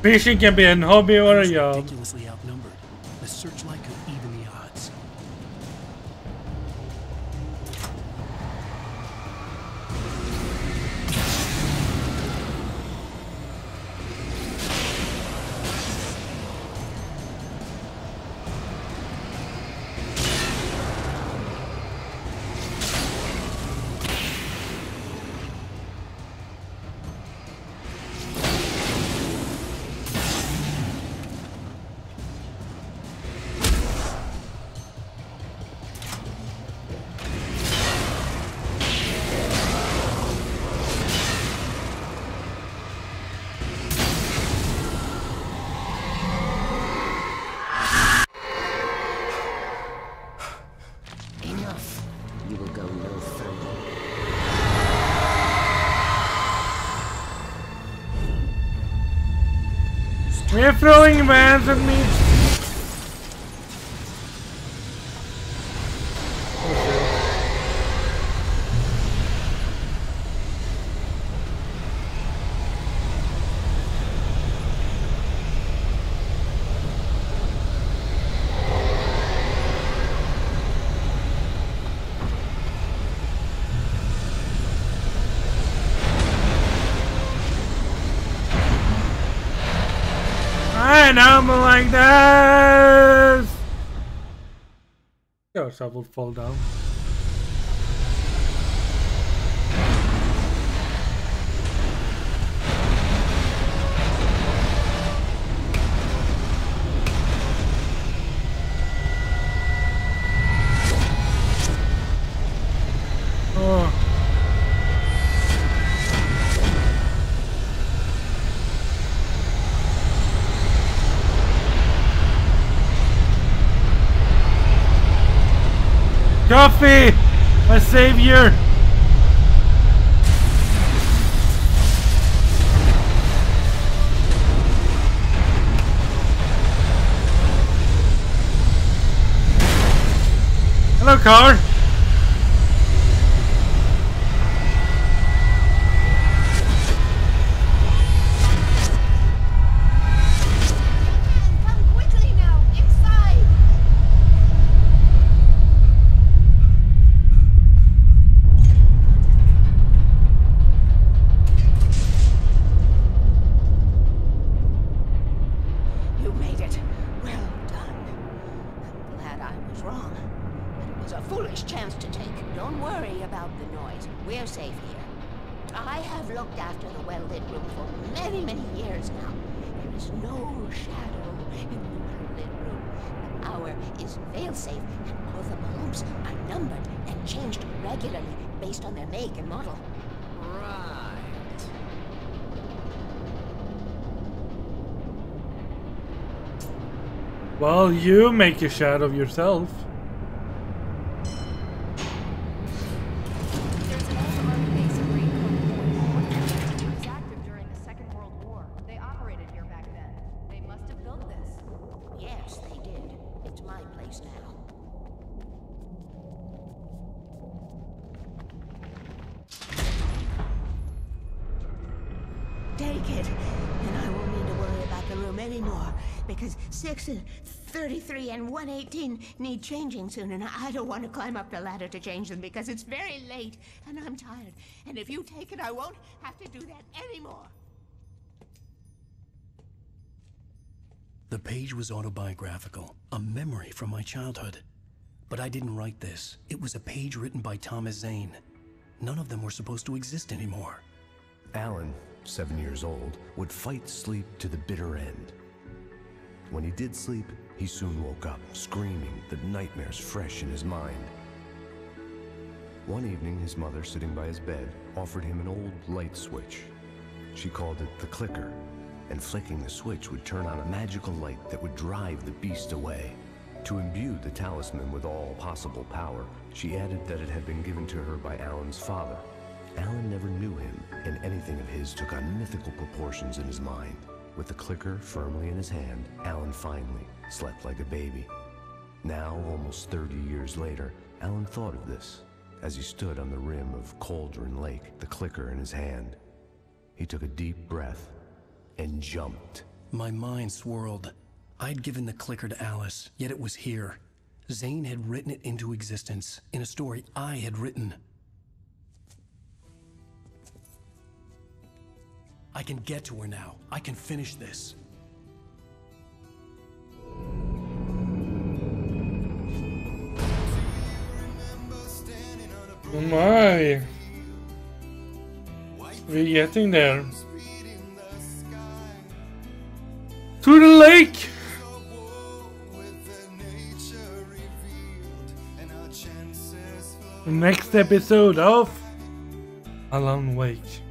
Fishing can be a hobby or a job. Ridiculously outnumbered. The searchlight could even the odds. They're throwing vans at me. And I'm like this. Of course I will fall down. Oh. Coffee! My savior! Hello, car! was wrong. But it was a foolish chance to take. Don't worry about the noise. We're safe here. I have looked after the well-lit room for many, many years now. There is no shadow in the well-lit room. The hour is fail-safe, and all the bulbs are numbered and changed regularly based on their make and model. Right. Well, you make a shadow of yourself. There's an old base in Green Point. It was active during the Second World War. They operated here back then. They must have built this. Yes, they did. It's my place now. Take it, and I won't need to worry about the room anymore, because 6 and 33 and 118 need changing soon, and I don't want to climb up the ladder to change them because it's very late, and I'm tired. And if you take it, I won't have to do that anymore. The page was autobiographical, a memory from my childhood. But I didn't write this. It was a page written by Thomas Zane. None of them were supposed to exist anymore. Alan, 7 years old, would fight sleep to the bitter end. When he did sleep, he soon woke up, screaming, the nightmares fresh in his mind. One evening, his mother, sitting by his bed, offered him an old light switch. She called it the clicker, and flicking the switch would turn on a magical light that would drive the beast away. To imbue the talisman with all possible power, she added that it had been given to her by Alan's father. Alan never knew him, and anything of his took on mythical proportions in his mind. With the clicker firmly in his hand, Alan finally slept like a baby. Now, almost 30 years later, Alan thought of this as he stood on the rim of Cauldron Lake, the clicker in his hand. He took a deep breath and jumped. My mind swirled. I'd given the clicker to Alice, yet it was here. Zane had written it into existence in a story I had written. I can get to her now. I can finish this. Oh my. We're getting there. To the lake! The next episode of Alan Wake.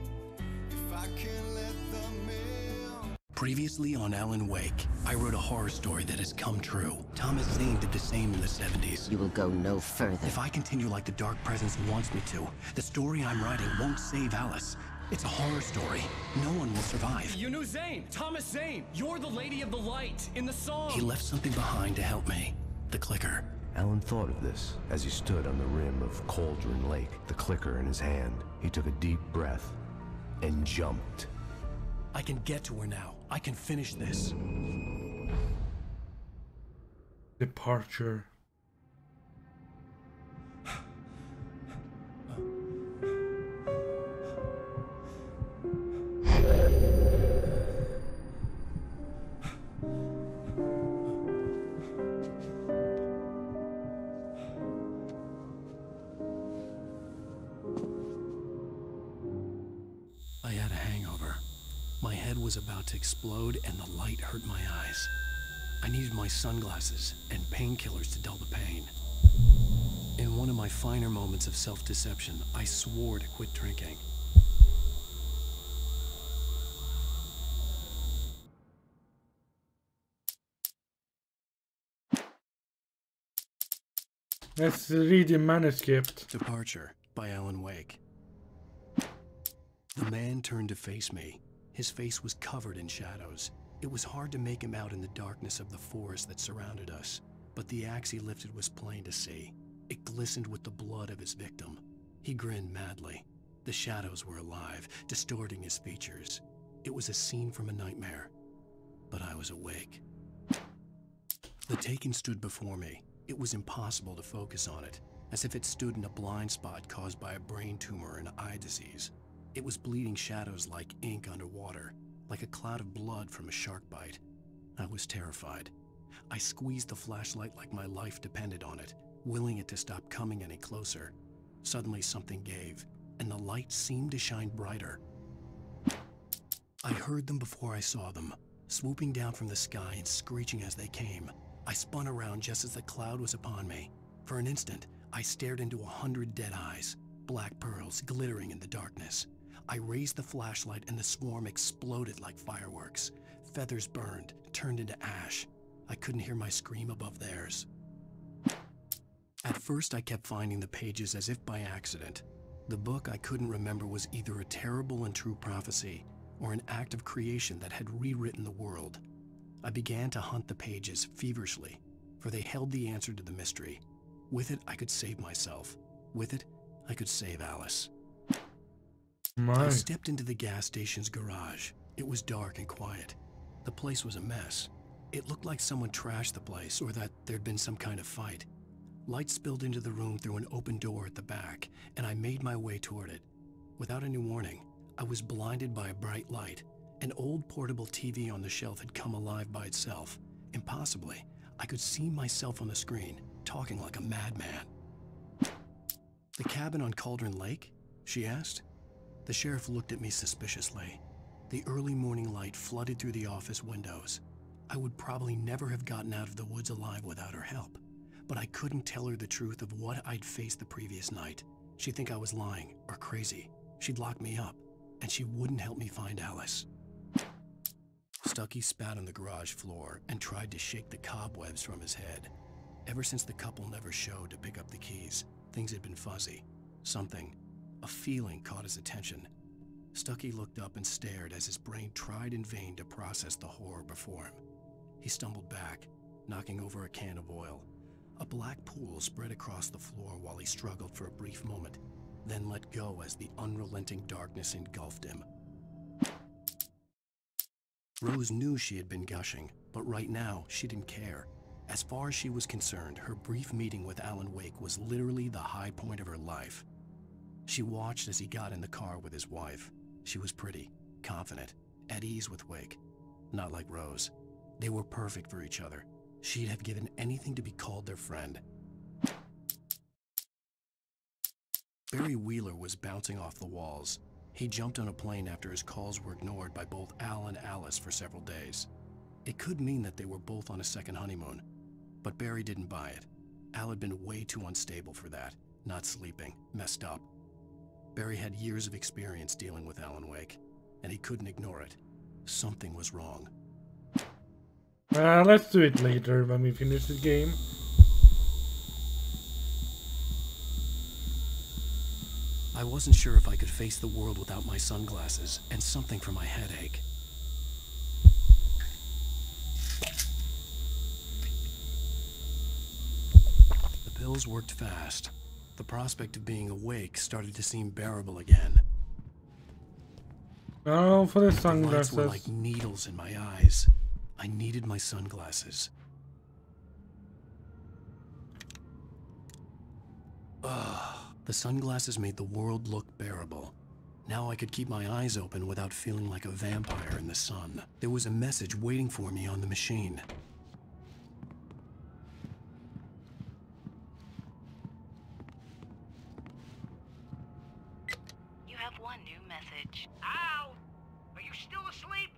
Previously on Alan Wake, I wrote a horror story that has come true. Thomas Zane did the same in the 70s. You will go no further. If I continue like the Dark Presence wants me to, the story I'm writing won't save Alice. It's a horror story. No one will survive. You knew Zane! Thomas Zane! You're the Lady of the Light in the song! He left something behind to help me. The clicker. Alan thought of this as he stood on the rim of Cauldron Lake, the clicker in his hand. He took a deep breath and jumped. I can get to her now. I can finish this. Departure. I had a hangover. My head was about to explode and the light hurt my eyes. I needed my sunglasses and painkillers to dull the pain. In one of my finer moments of self-deception, I swore to quit drinking. Let's read the manuscript. Departure by Alan Wake. The man turned to face me. His face was covered in shadows. It was hard to make him out in the darkness of the forest that surrounded us, but the axe he lifted was plain to see. It glistened with the blood of his victim. He grinned madly. The shadows were alive, distorting his features. It was a scene from a nightmare, but I was awake. The Taken stood before me. It was impossible to focus on it, as if it stood in a blind spot caused by a brain tumor and eye disease. It was bleeding shadows like ink underwater, like a cloud of blood from a shark bite. I was terrified. I squeezed the flashlight like my life depended on it, willing it to stop coming any closer. Suddenly something gave, and the light seemed to shine brighter. I heard them before I saw them, swooping down from the sky and screeching as they came. I spun around just as the cloud was upon me. For an instant, I stared into 100 dead eyes, black pearls glittering in the darkness. I raised the flashlight and the swarm exploded like fireworks. Feathers burned, turned into ash. I couldn't hear my scream above theirs. At first, I kept finding the pages as if by accident. The book I couldn't remember was either a terrible and true prophecy or an act of creation that had rewritten the world. I began to hunt the pages feverishly, for they held the answer to the mystery. With it, I could save myself. With it, I could save Alice. I stepped into the gas station's garage. It was dark and quiet. The place was a mess. It looked like someone trashed the place or that there'd been some kind of fight. Light spilled into the room through an open door at the back, and I made my way toward it. Without any warning, I was blinded by a bright light. An old portable TV on the shelf had come alive by itself. Impossibly, I could see myself on the screen, talking like a madman. "The cabin on Cauldron Lake?" she asked. The sheriff looked at me suspiciously. The early morning light flooded through the office windows. I would probably never have gotten out of the woods alive without her help, but I couldn't tell her the truth of what I'd faced the previous night. She'd think I was lying or crazy. She'd lock me up, and she wouldn't help me find Alice. Stucky spat on the garage floor and tried to shake the cobwebs from his head. Ever since the couple never showed to pick up the keys, things had been fuzzy. A feeling caught his attention. Stucky looked up and stared as his brain tried in vain to process the horror before him. He stumbled back, knocking over a can of oil. A black pool spread across the floor while he struggled for a brief moment, then let go as the unrelenting darkness engulfed him. Rose knew she had been gushing, but right now she didn't care. As far as she was concerned, her brief meeting with Alan Wake was literally the high point of her life. She watched as he got in the car with his wife. She was pretty, confident, at ease with Wake. Not like Rose. They were perfect for each other. She'd have given anything to be called their friend. Barry Wheeler was bouncing off the walls. He jumped on a plane after his calls were ignored by both Al and Alice for several days. It could mean that they were both on a second honeymoon, but Barry didn't buy it. Al had been way too unstable for that, not sleeping, messed up. Barry had years of experience dealing with Alan Wake, and he couldn't ignore it. Something was wrong. Let's do it later when we finish the game. I wasn't sure if I could face the world without my sunglasses and something for my headache. The pills worked fast. The prospect of being awake started to seem bearable again. Oh, for the The lights were sunglasses. like needles in my eyes. I needed my sunglasses. The sunglasses made the world look bearable. Now I could keep my eyes open without feeling like a vampire in the sun. There was a message waiting for me on the machine. You have one new message. Al! Are you still asleep?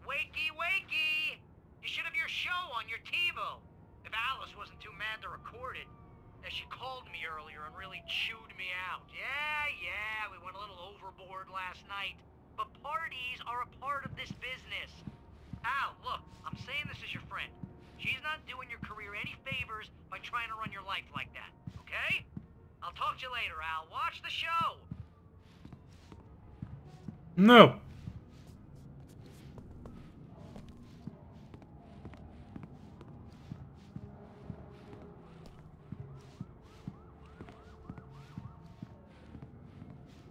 Wakey, wakey! You should have your show on your TiVo. If Alice wasn't too mad to record it. She called me earlier and really chewed me out. Yeah, we went a little overboard last night. But parties are a part of this business. Al, look, I'm saying this as your friend. She's not doing your career any favors by trying to run your life like that, okay? I'll talk to you later, Al. Watch the show! No.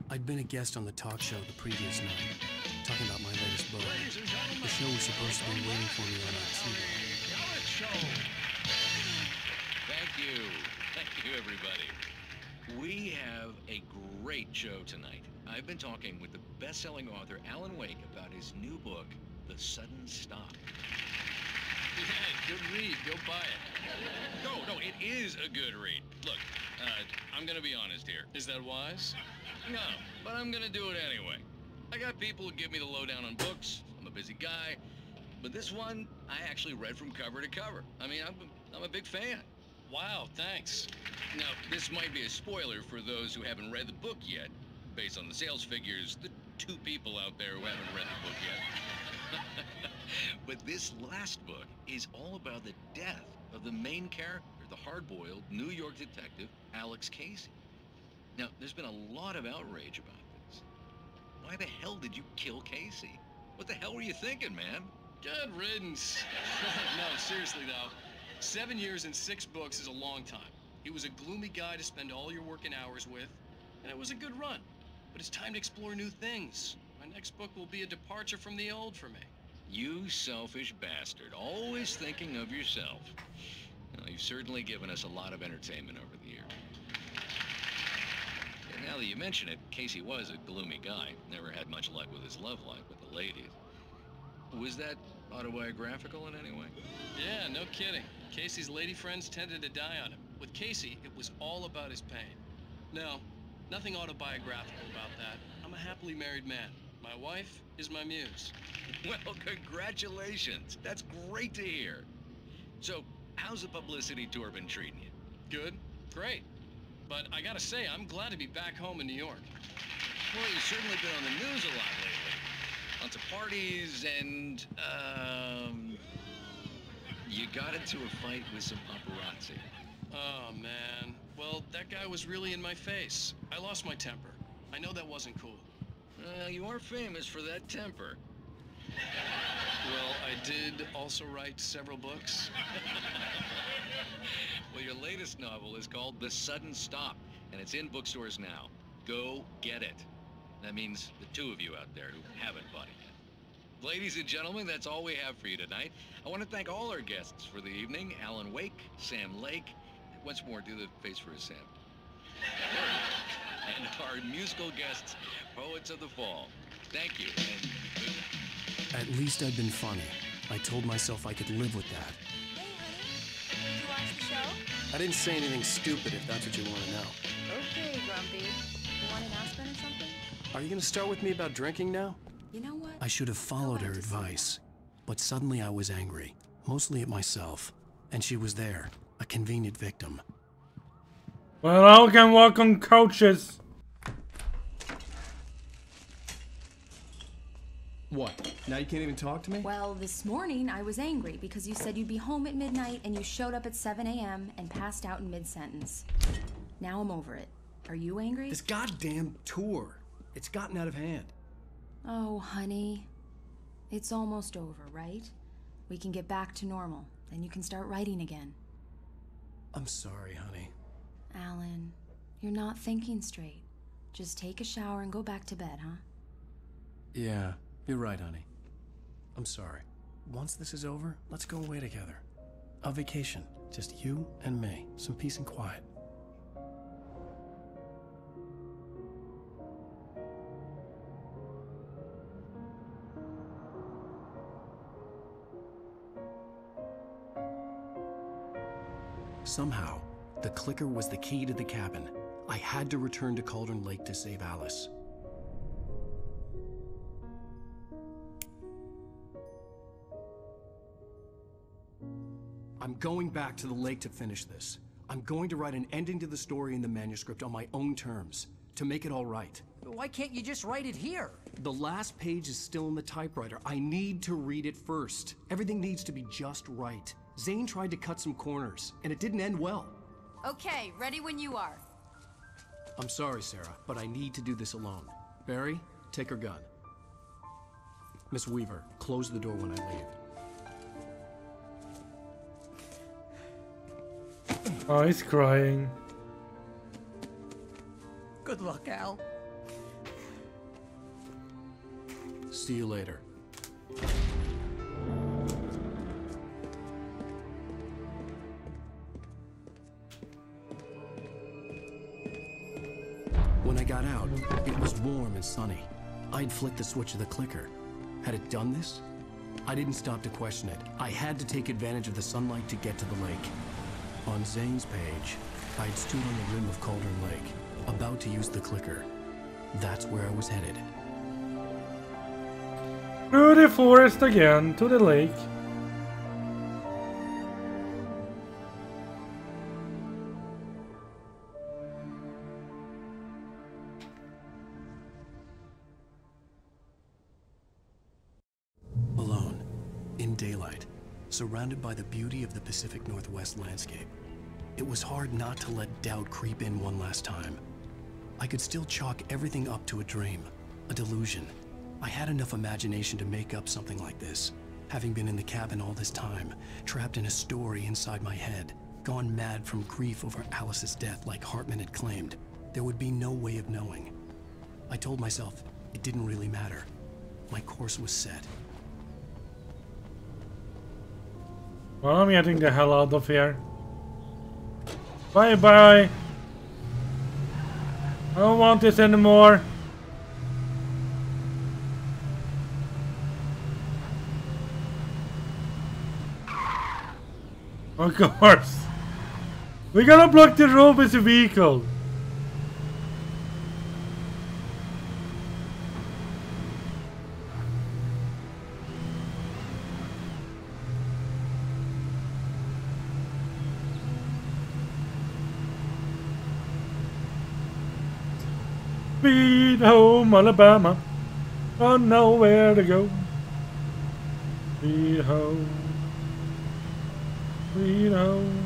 I'd been a guest on the talk show the previous night, talking about my latest book. The show was supposed to be waiting for me on TV. Thank you, everybody. We have a great show tonight. I've been talking with the best-selling author Alan Wake about his new book, The Sudden Stop. Good read. Go buy it. No, it is a good read. Look, I'm gonna be honest here. Is that wise? No, but I'm gonna do it anyway. I got people who give me the lowdown on books. I'm a busy guy. But this one, I actually read from cover to cover. I mean, I'm a big fan. Wow, thanks. Now, this might be a spoiler for those who haven't read the book yet. Based on the sales figures, the 2 people out there who haven't read the book yet. But this last book is all about the death of the main character, the hard-boiled New York detective, Alex Casey. Now, there's been a lot of outrage about this. Why the hell did you kill Casey? What the hell were you thinking, man? Good riddance. No, seriously though, 7 years and 6 books is a long time. He was a gloomy guy to spend all your working hours with, and it was a good run. But it's time to explore new things. My next book will be a departure from the old for me. You selfish bastard, always thinking of yourself. Well, you've certainly given us a lot of entertainment over the years. And now that you mention it, Casey was a gloomy guy. Never had much luck with his love life with the ladies. Was that autobiographical in any way? Yeah, no kidding. Casey's lady friends tended to die on him. With Casey, it was all about his pain. No, nothing autobiographical about that. I'm a happily married man. My wife is my muse. Well, congratulations. That's great to hear. So, how's the publicity tour been treating you? Good, great. But I gotta say, I'm glad to be back home in New York. Well, you've certainly been on the news a lot lately. Lots of parties and, you got into a fight with some paparazzi. Oh, man. Well, that guy was really in my face. I lost my temper. I know that wasn't cool. Well, you are famous for that temper. Well, I did also write several books. Well, your latest novel is called The Sudden Stop, and it's in bookstores now. Go get it. That means the 2 of you out there who haven't bought it yet. Ladies and gentlemen, that's all we have for you tonight. I want to thank all our guests for the evening. Alan Wake, Sam Lake. Once more, do the face for a Sam. And our musical guests, Poets of the Fall. Thank you, and good night. At least I'd been funny. I told myself I could live with that. Hey, honey. Did you watch the show? I didn't say anything stupid if that's what you want to know. Okay, Grumpy. You want an aspirin or something? Are you going to start with me about drinking now? You know what? I should have followed her advice. But suddenly I was angry, mostly at myself. And she was there, a convenient victim. Well, welcome, coaches. What? Now you can't even talk to me? Well, this morning I was angry because you said you'd be home at midnight and you showed up at 7 a.m. and passed out in mid-sentence. Now I'm over it. Are you angry? This goddamn tour. It's gotten out of hand. Oh, honey. It's almost over, right? We can get back to normal. Then you can start writing again. I'm sorry, honey. Alan, you're not thinking straight. Just take a shower and go back to bed, huh? Yeah, you're right, honey. I'm sorry. Once this is over, let's go away together. A vacation. Just you and me. Some peace and quiet. Somehow, the clicker was the key to the cabin. I had to return to Cauldron Lake to save Alice. I'm going back to the lake to finish this. I'm going to write an ending to the story in the manuscript on my own terms, to make it all right. Why can't you just write it here? The last page is still in the typewriter. I need to read it first. Everything needs to be just right. Zane tried to cut some corners, and it didn't end well. Okay, ready when you are. I'm sorry, Sarah, but I need to do this alone. Barry, take her gun. Miss Weaver, close the door when I leave. Oh, he's crying. Good luck, Al. See you later. When I got out, it was warm and sunny. I'd flicked the switch of the clicker. Had it done this? I didn't stop to question it. I had to take advantage of the sunlight to get to the lake. On Zane's page, I'd stood on the rim of Cauldron Lake, about to use the clicker. That's where I was headed. Through the forest again, to the lake. Alone, in daylight, surrounded by the beauty of the Pacific Northwest landscape. It was hard not to let doubt creep in one last time. I could still chalk everything up to a dream, a delusion. I had enough imagination to make up something like this. Having been in the cabin all this time, trapped in a story inside my head, gone mad from grief over Alice's death like Hartman had claimed, there would be no way of knowing. I told myself it didn't really matter. My course was set. Well, I'm getting the hell out of here. Bye bye. I don't want this anymore. Of course. We gotta block the road with the vehicle. Speed home, Alabama. I know where to go. Speed home. Speed home.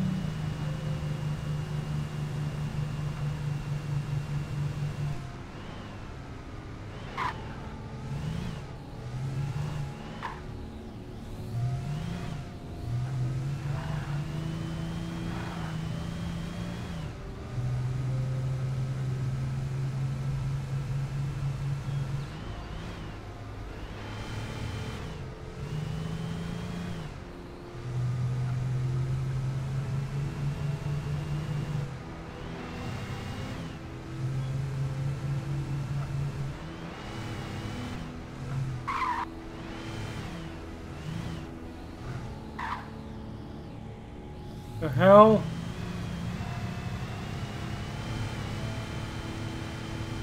The hell?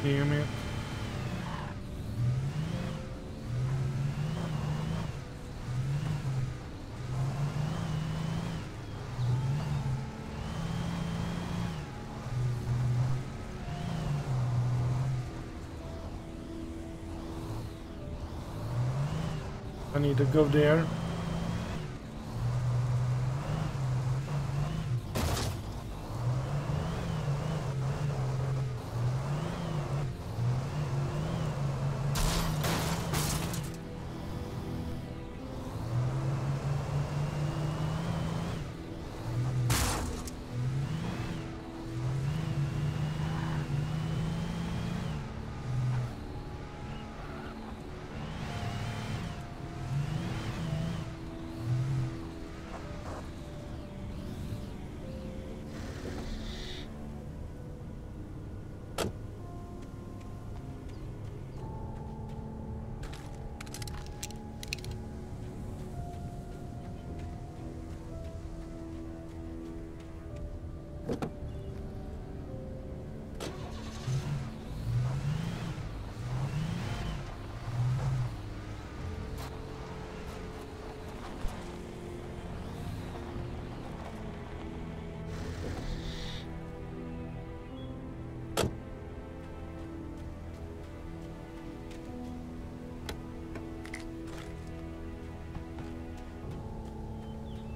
Damn it. I need to go there.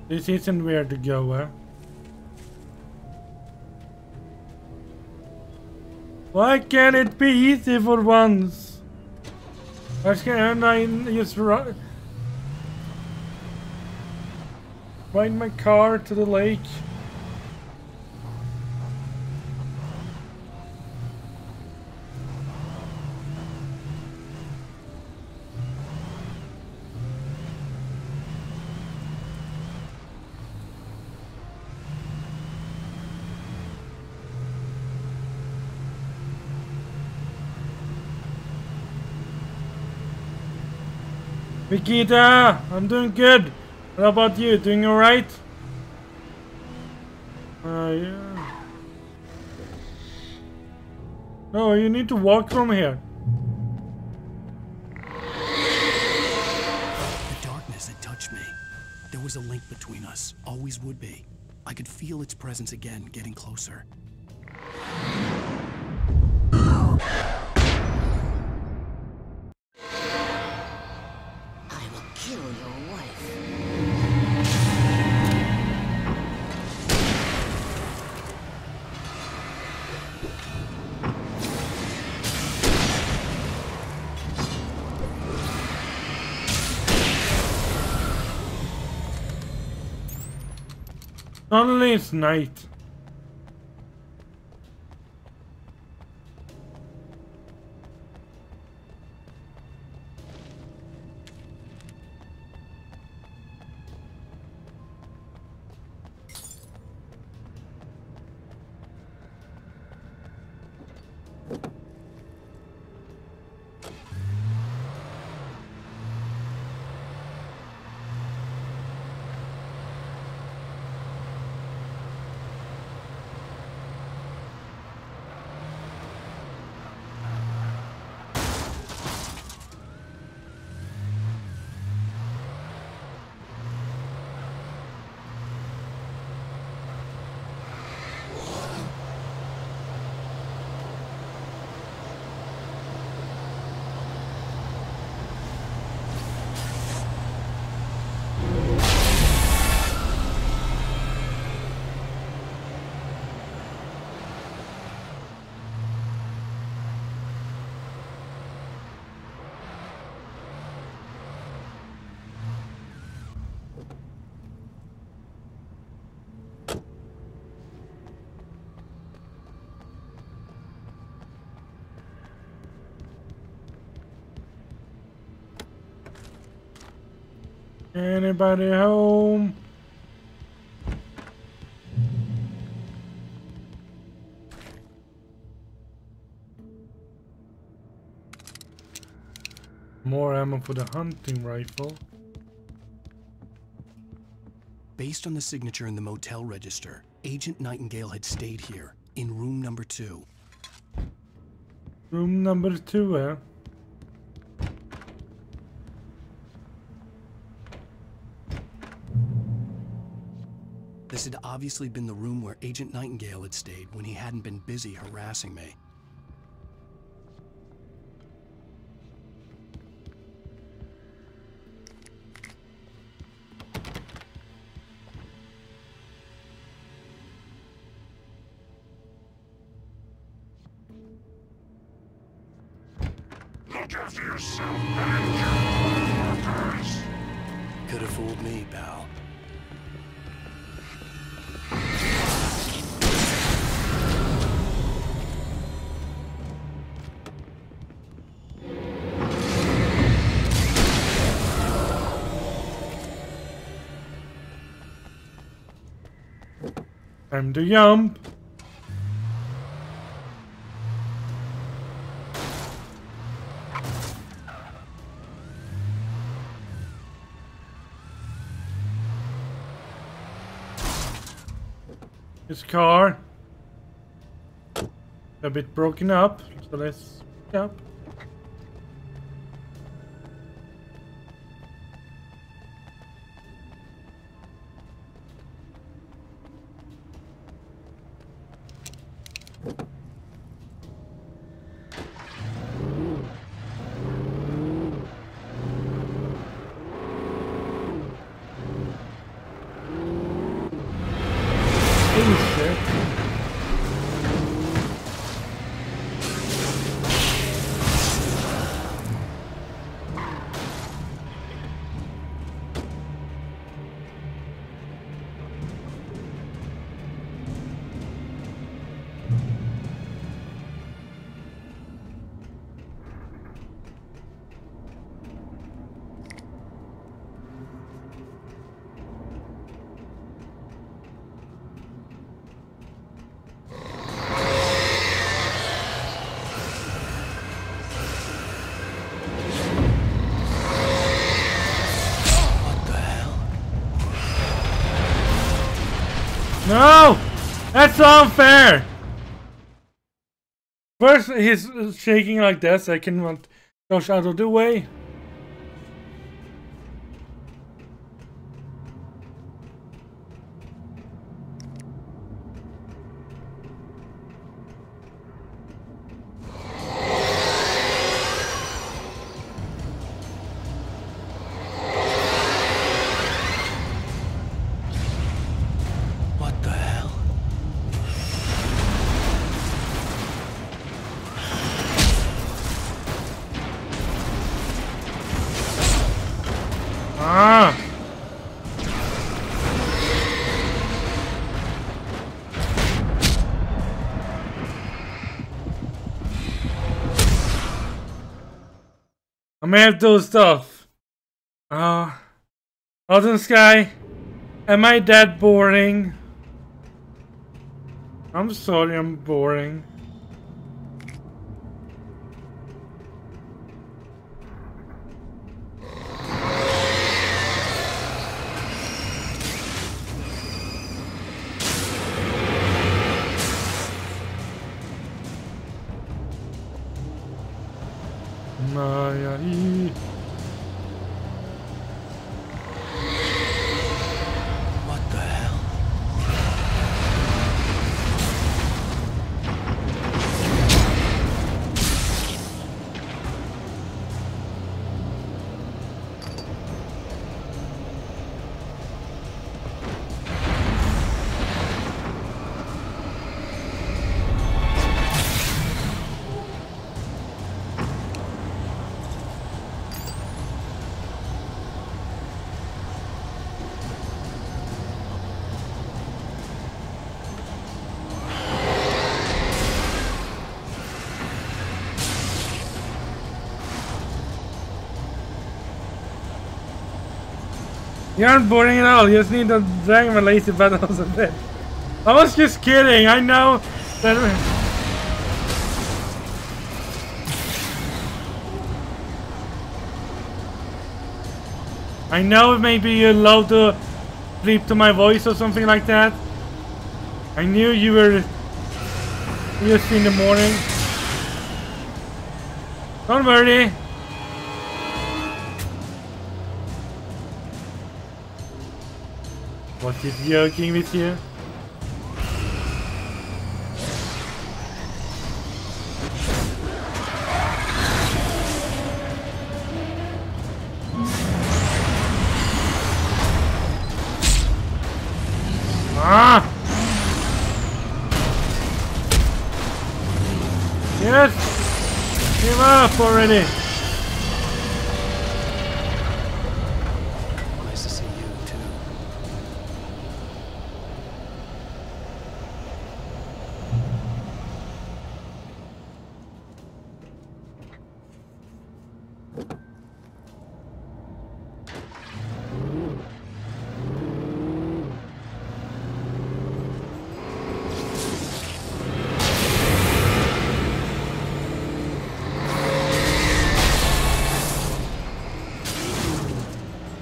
This isn't where to go, huh? Why can't it be easy for once? Why can't I just ride my car to the lake? Vikita, I'm doing good. What about you? Doing alright? Yeah. Oh, you need to walk from here. The darkness had touched me. There was a link between us. Always would be. I could feel its presence again, getting closer. I will kill your wife. Suddenly it's night. Anybody home? More ammo for the hunting rifle. Based on the signature in the motel register, Agent Nightingale had stayed here, in room number 2. Room number 2, eh? This had obviously been the room where Agent Nightingale had stayed when he hadn't been busy harassing me. Look after yourself and your workers. Could have fooled me, pal. Time to jump. This car a bit broken up, so let's jump. No! That's unfair! First he's shaking like that, so I can want Josh out of the way. What the hell? Ah! I may have to do stuff. Northern Sky, am I that boring? I'm sorry, I'm boring. What the hell? You aren't boring at all, you just need to drag my lazy battles a bit. I was just kidding, I know that... I know maybe you love to sleep to my voice or something like that. I knew you were used in the morning. Don't worry. Was he joking with you? Ah! Yes! Give up already! Nice to see you, too.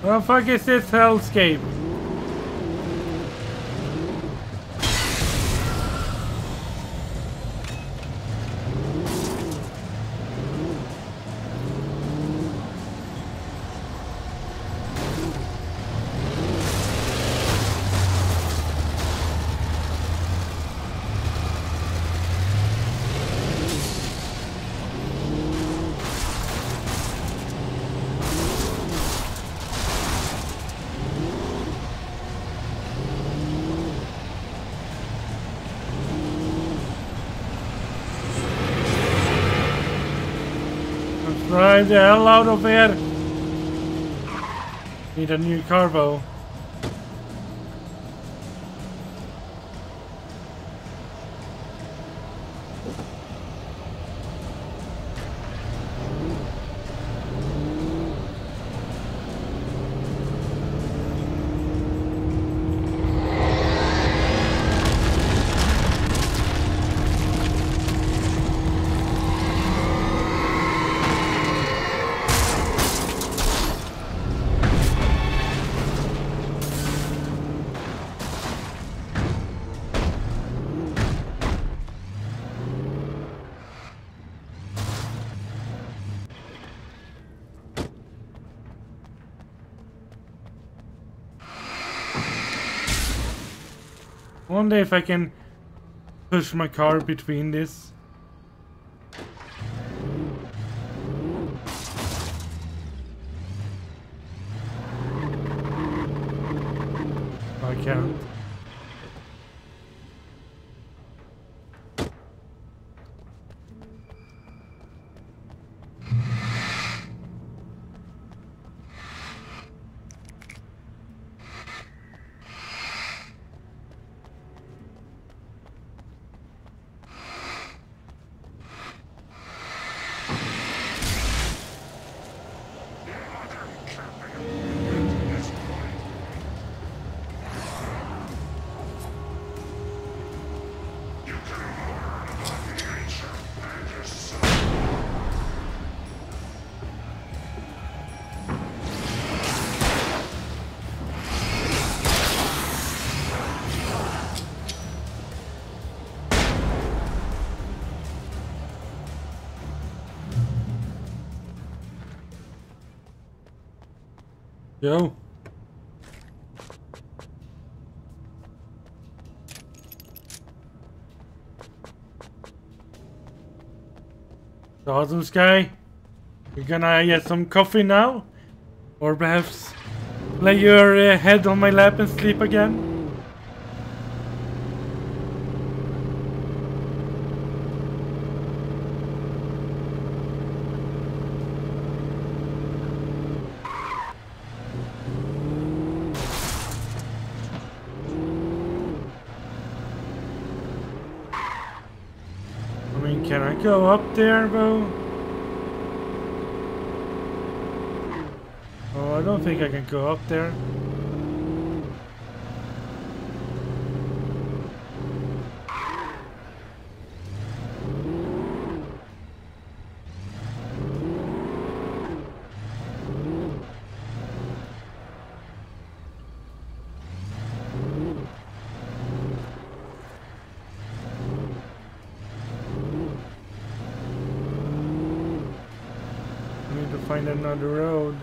What the fuck is this hellscape? Drive the hell out of here! Need a new carbo. I wonder if I can push my car between this. I can't. Yo. Awesome, Sky. You're gonna get some coffee now? Or perhaps lay your head on my lap and sleep again? Can I go up there, Bo? Oh, I don't think I can go up there. Find another road.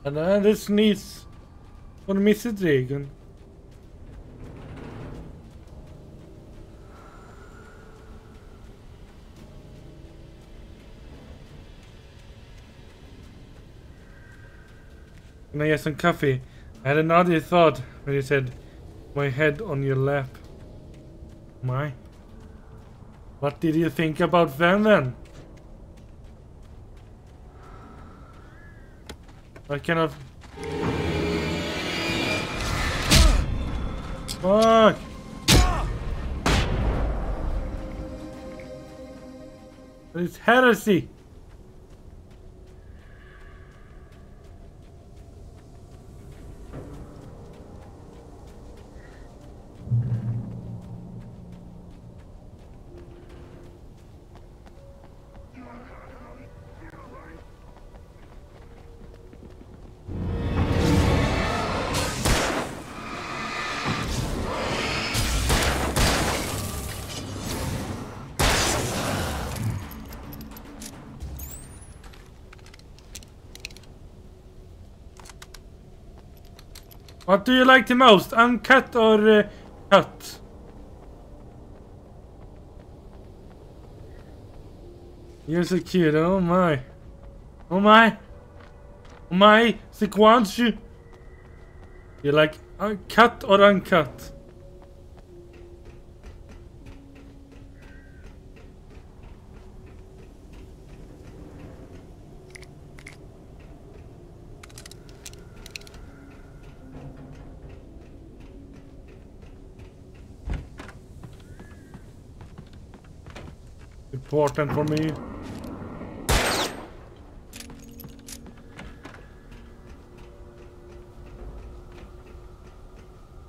And this needs for Mr. Dragon. Can I get some coffee? I had another thought when you said my head on your lap. My. What did you think about Van then? I cannot. Fuck! It's heresy! What do you like the most? Uncut or cut? You're so cute, oh my. Oh my. Oh my, sequence. You like cut or uncut? Important for me.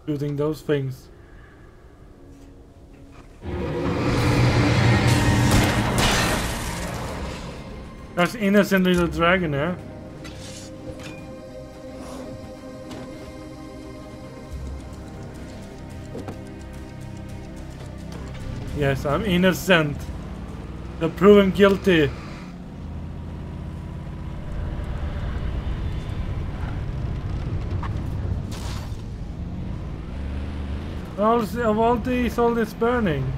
shooting those things. That's innocent little dragon, eh? Yes, I'm innocent. They're proven guilty. All this burning.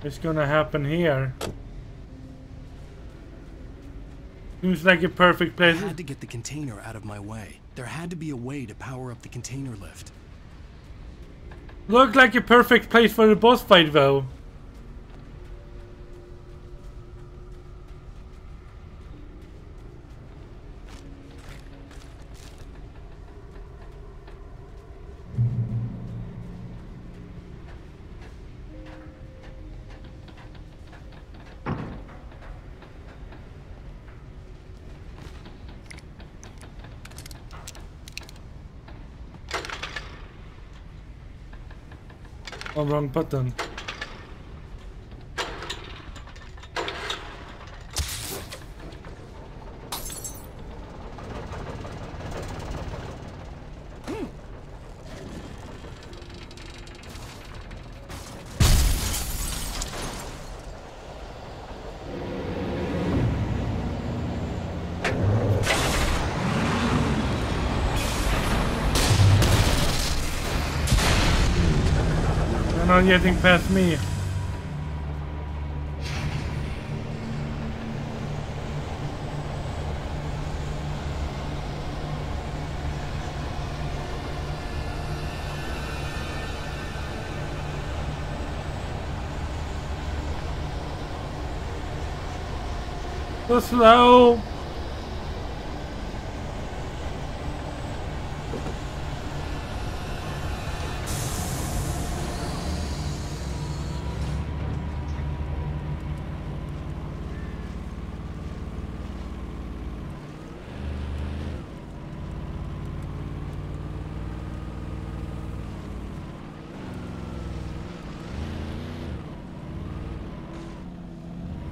It's gonna happen here. Seems like a perfect place. I had to get the container out of my way. There had to be a way to power up the container lift. Looked like a perfect place for the boss fight, though. Oh, wrong button. Not getting past me. So slow.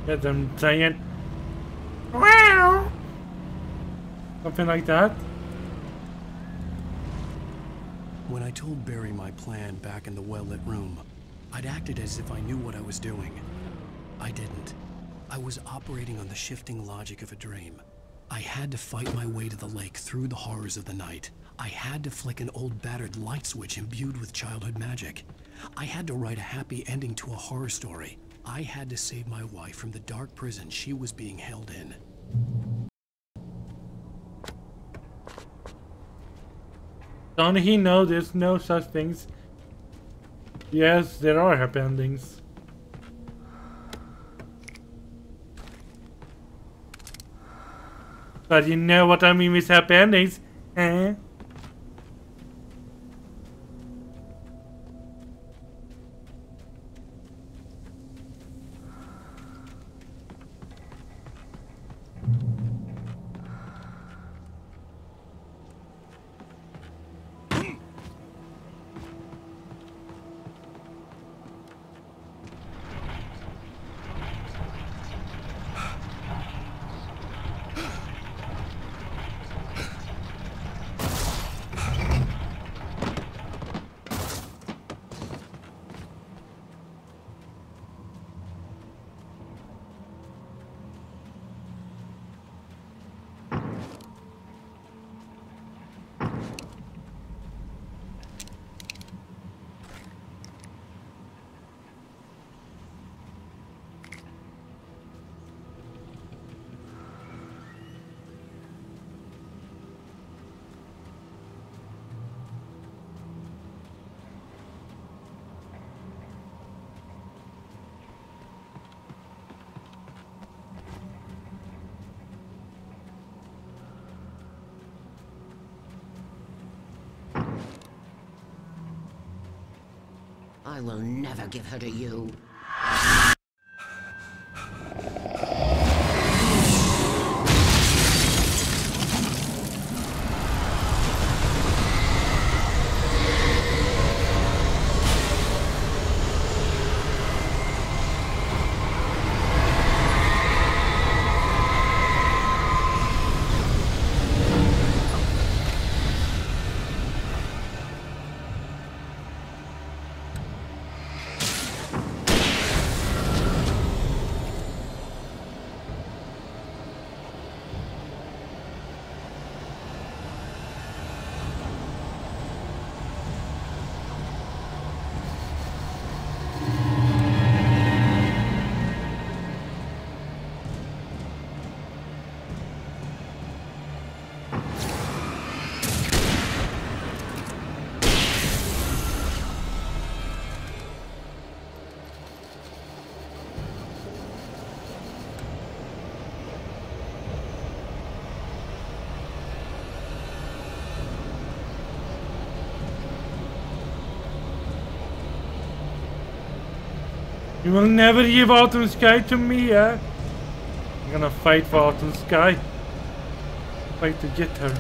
Get them saying wow, something like that. When I told Barry my plan back in the well-lit room, I'd acted as if I knew what I was doing. I didn't. I was operating on the shifting logic of a dream. I had to fight my way to the lake through the horrors of the night. I had to flick an old battered light switch imbued with childhood magic. I had to write a happy ending to a horror story. I had to save my wife from the dark prison she was being held in. Don't he know there's no such things? Yes, there are happy endings. But you know what I mean with happy endings, eh? I will never give her to you. You will never give Autumn Sky to me, eh? I'm gonna fight for Autumn Sky. Fight to get her.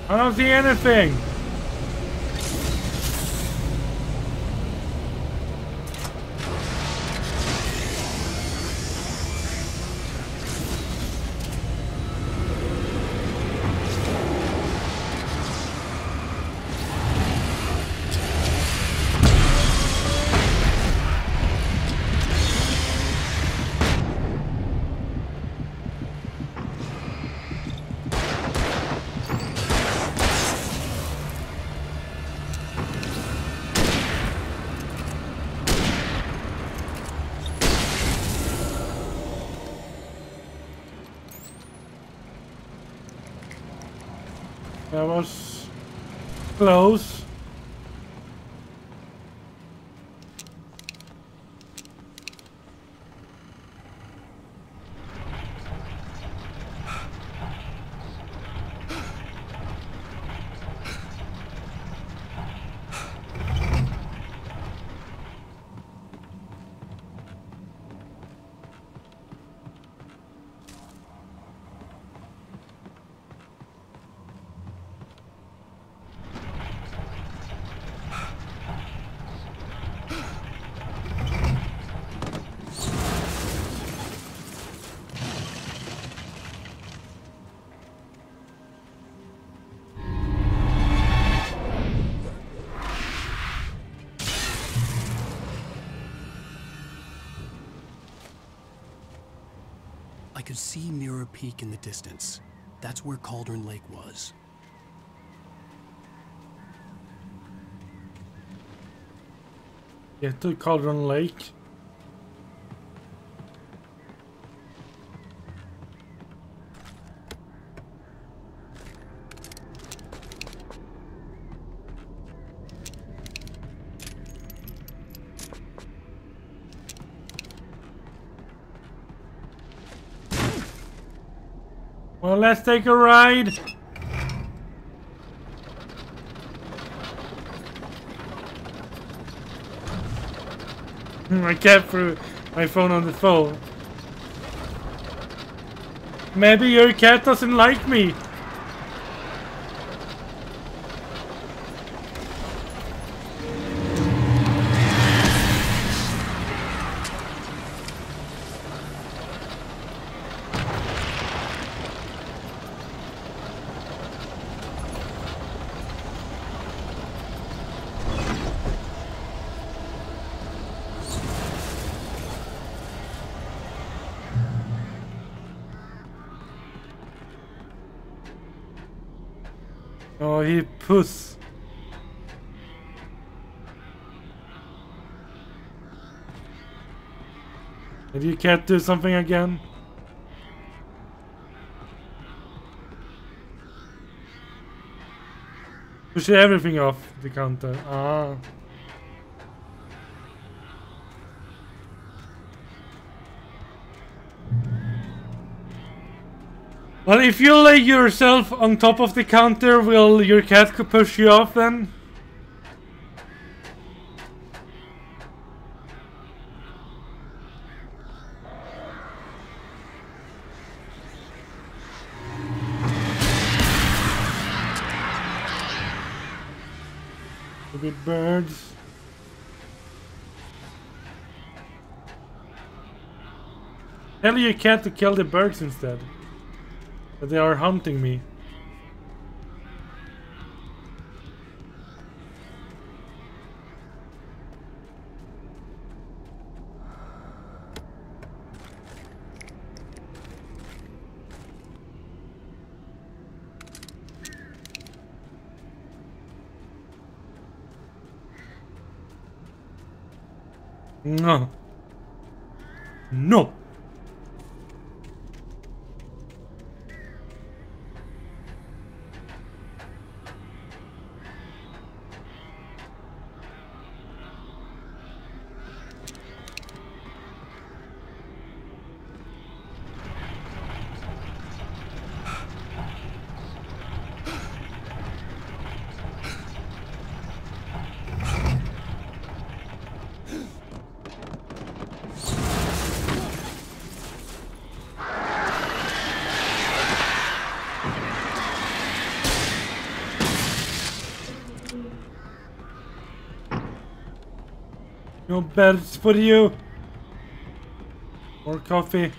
I don't see anything. That was close. I could see Mirror Peak in the distance. That's where Cauldron Lake was. Get to Cauldron Lake. Well, let's take a ride. I can't throw my phone on the phone. Maybe your cat doesn't like me. Oh, he puss. Did you cat do something again? Push everything off the counter. Ah. Well, if you lay yourself on top of the counter, will your cat push you off then? Stupid birds. Tell your cat to kill the birds instead. But they are hunting me. No. No. No beds for you. More coffee.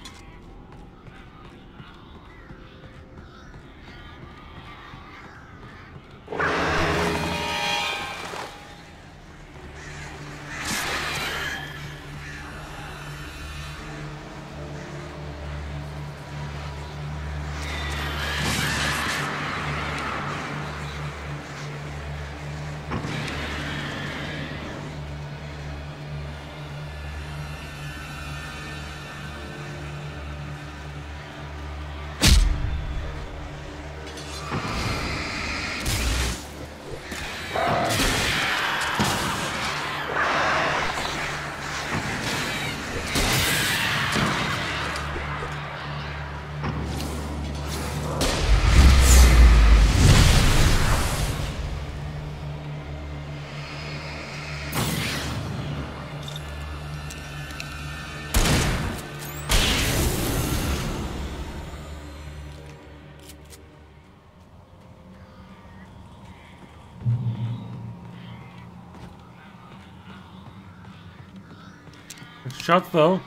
Shot though.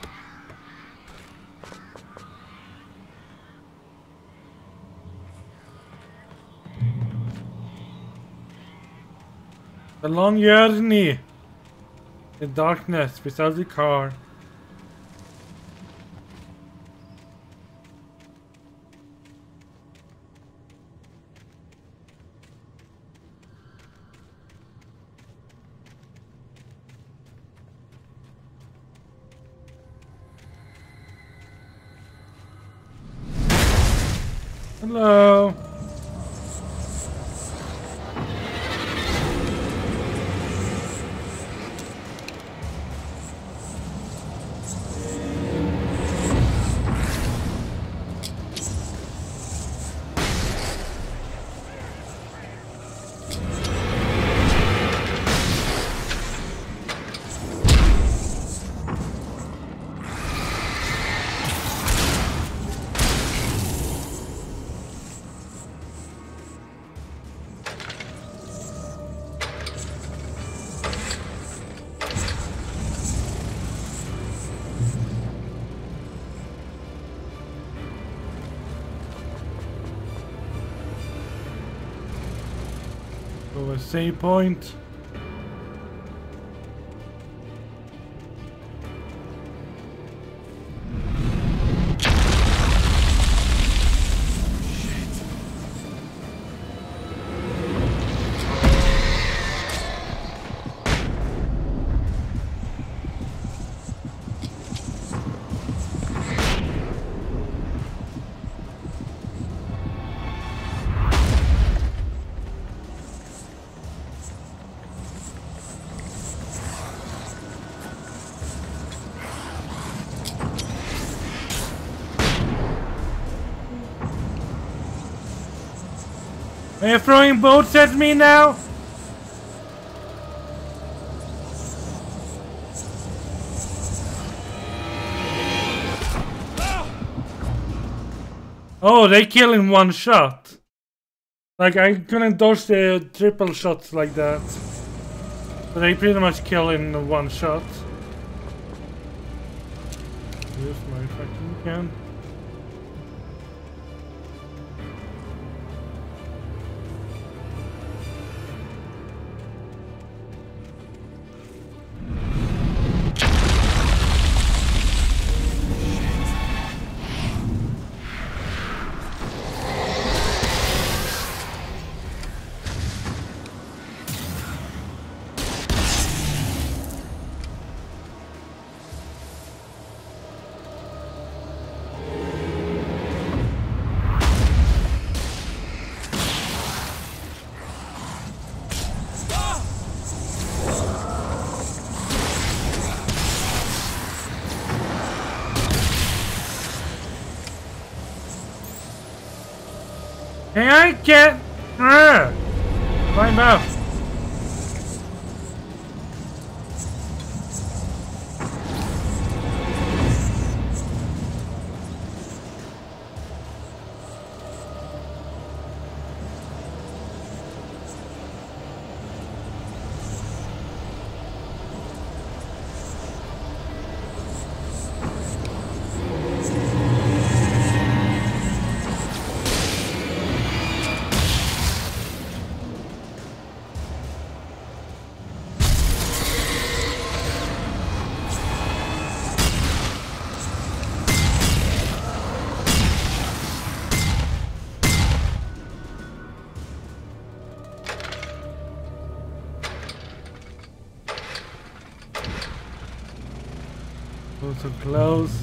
A long journey in darkness without the car. Hello. A save point. Are you throwing boats at me now? Oh, they kill in one shot. Like, I couldn't dodge the triple shots like that. But they pretty much kill in one shot. Use my fucking can. Hey, I can't climb up. So close.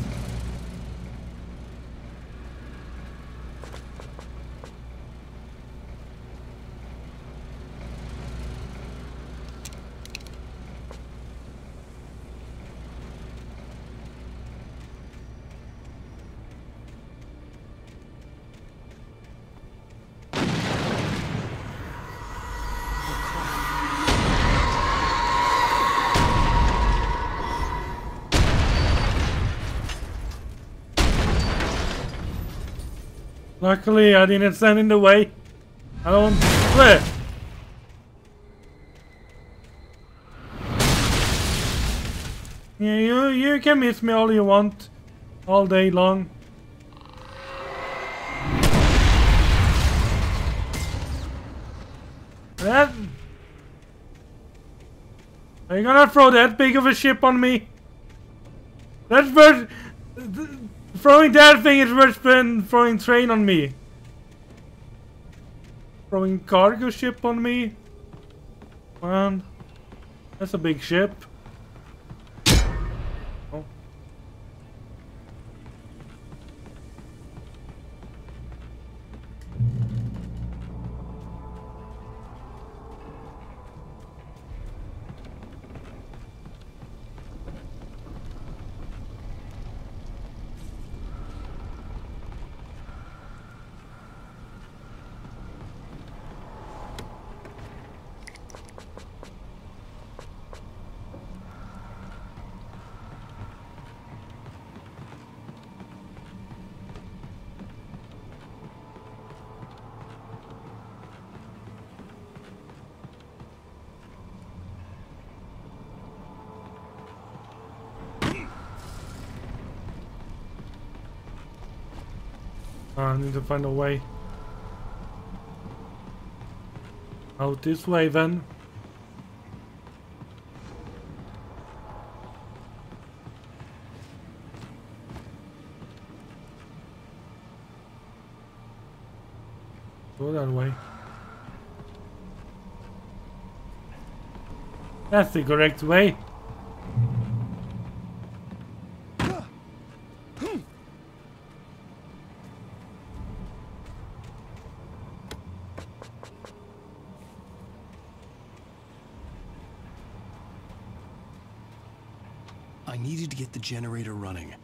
Luckily, I didn't stand in the way. I don't flip. Yeah, you can miss me all you want, all day long. That. Are you gonna throw that big of a ship on me? That's worth. Throwing that thing is worse than throwing train on me. Throwing cargo ship on me? Man, that's a big ship. Oh. I need to find a way. Out this way then. Go that way. That's the correct way. I needed to get the generator running.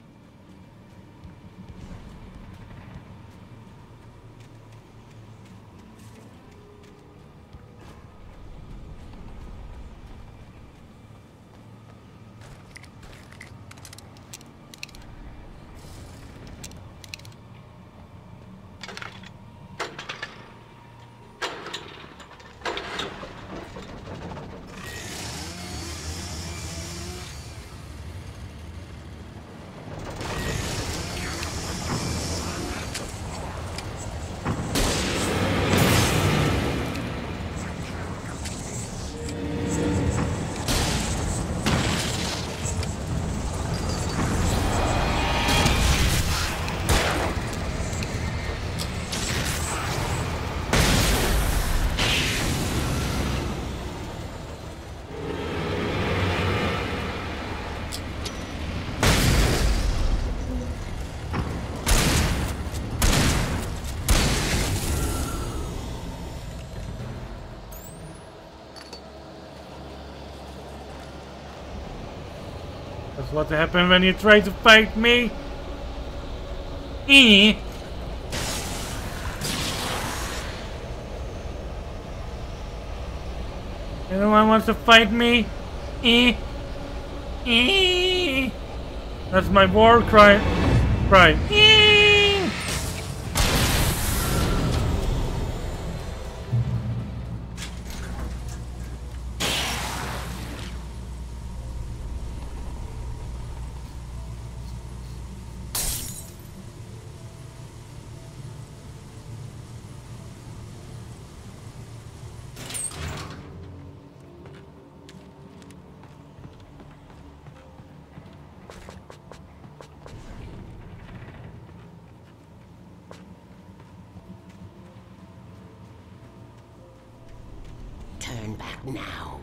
That's what happened when you try to fight me. Anyone wants to fight me? That's my war cry. Right. Turn back now.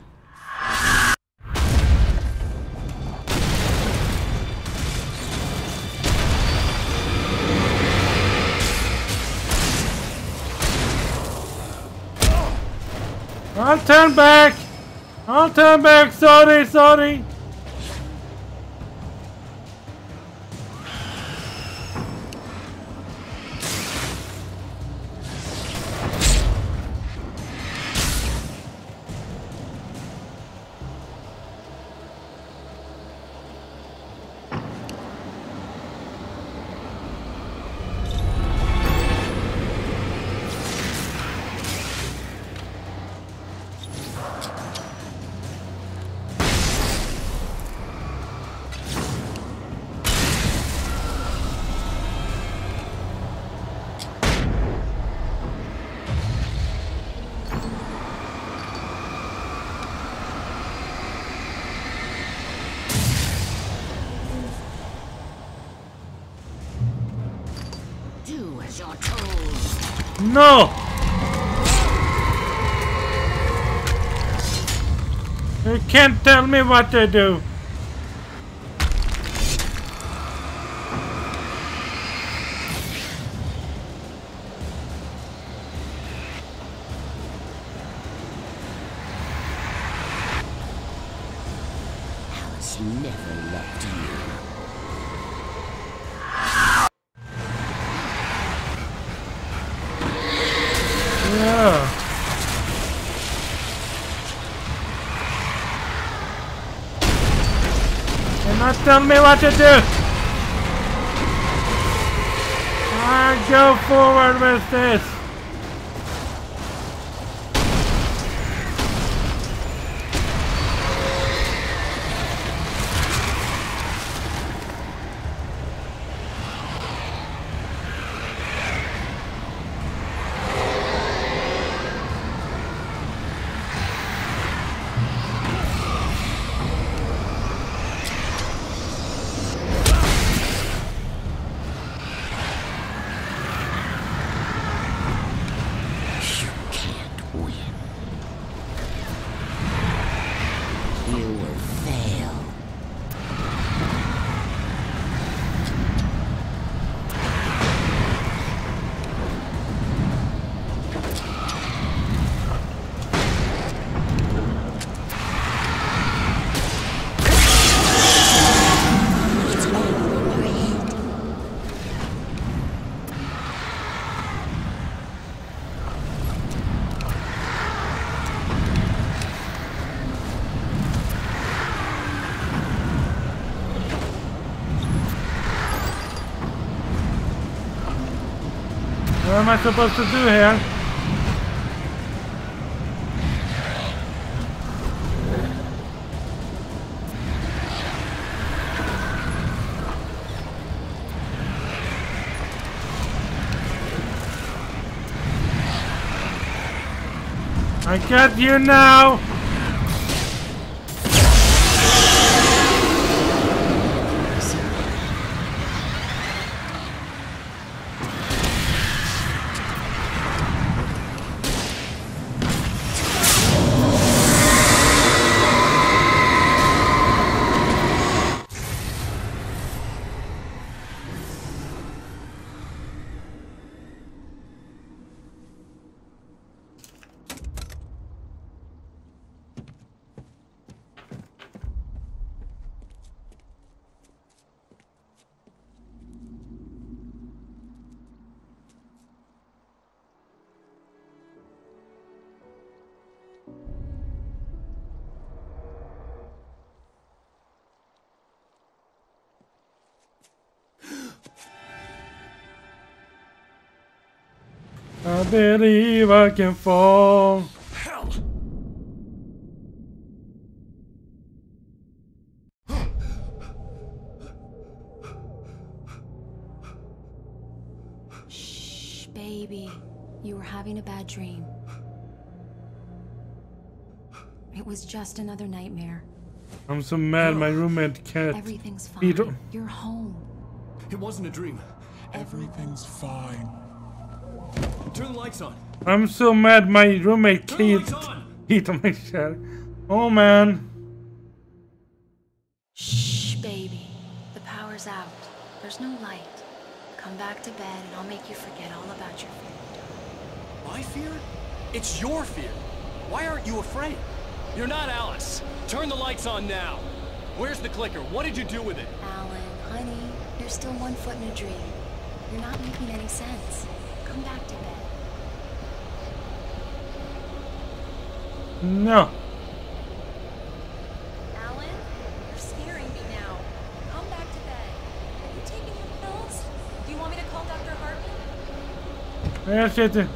I'll turn back! I'll turn back! Sorry, sorry! Do as you're told. No! You can't tell me what to do. Alice never loved you. Yeah. You're not telling me what to do. I go forward with this. What am I supposed to do here? I got you now! I believe I can fall. Hell! Shh, baby. You were having a bad dream. It was just another nightmare. I'm so mad my roommate can't. Everything's fine. You're home. It wasn't a dream. Everything's fine. Turn the lights on. I'm so mad my roommate can't eat on my shell. Oh man. Shh, baby. The power's out. There's no light. Come back to bed and I'll make you forget all about your fear. My fear? It's your fear. Why aren't you afraid? You're not Alice. Turn the lights on now. Where's the clicker? What did you do with it? Alan, honey, you're still 1 foot in a dream. You're not making any sense. Come back to bed. No. Alan, you're scaring me now. Come back to bed. Have you taken your pills? Do you want me to call Dr. Hartman? Yes, it. I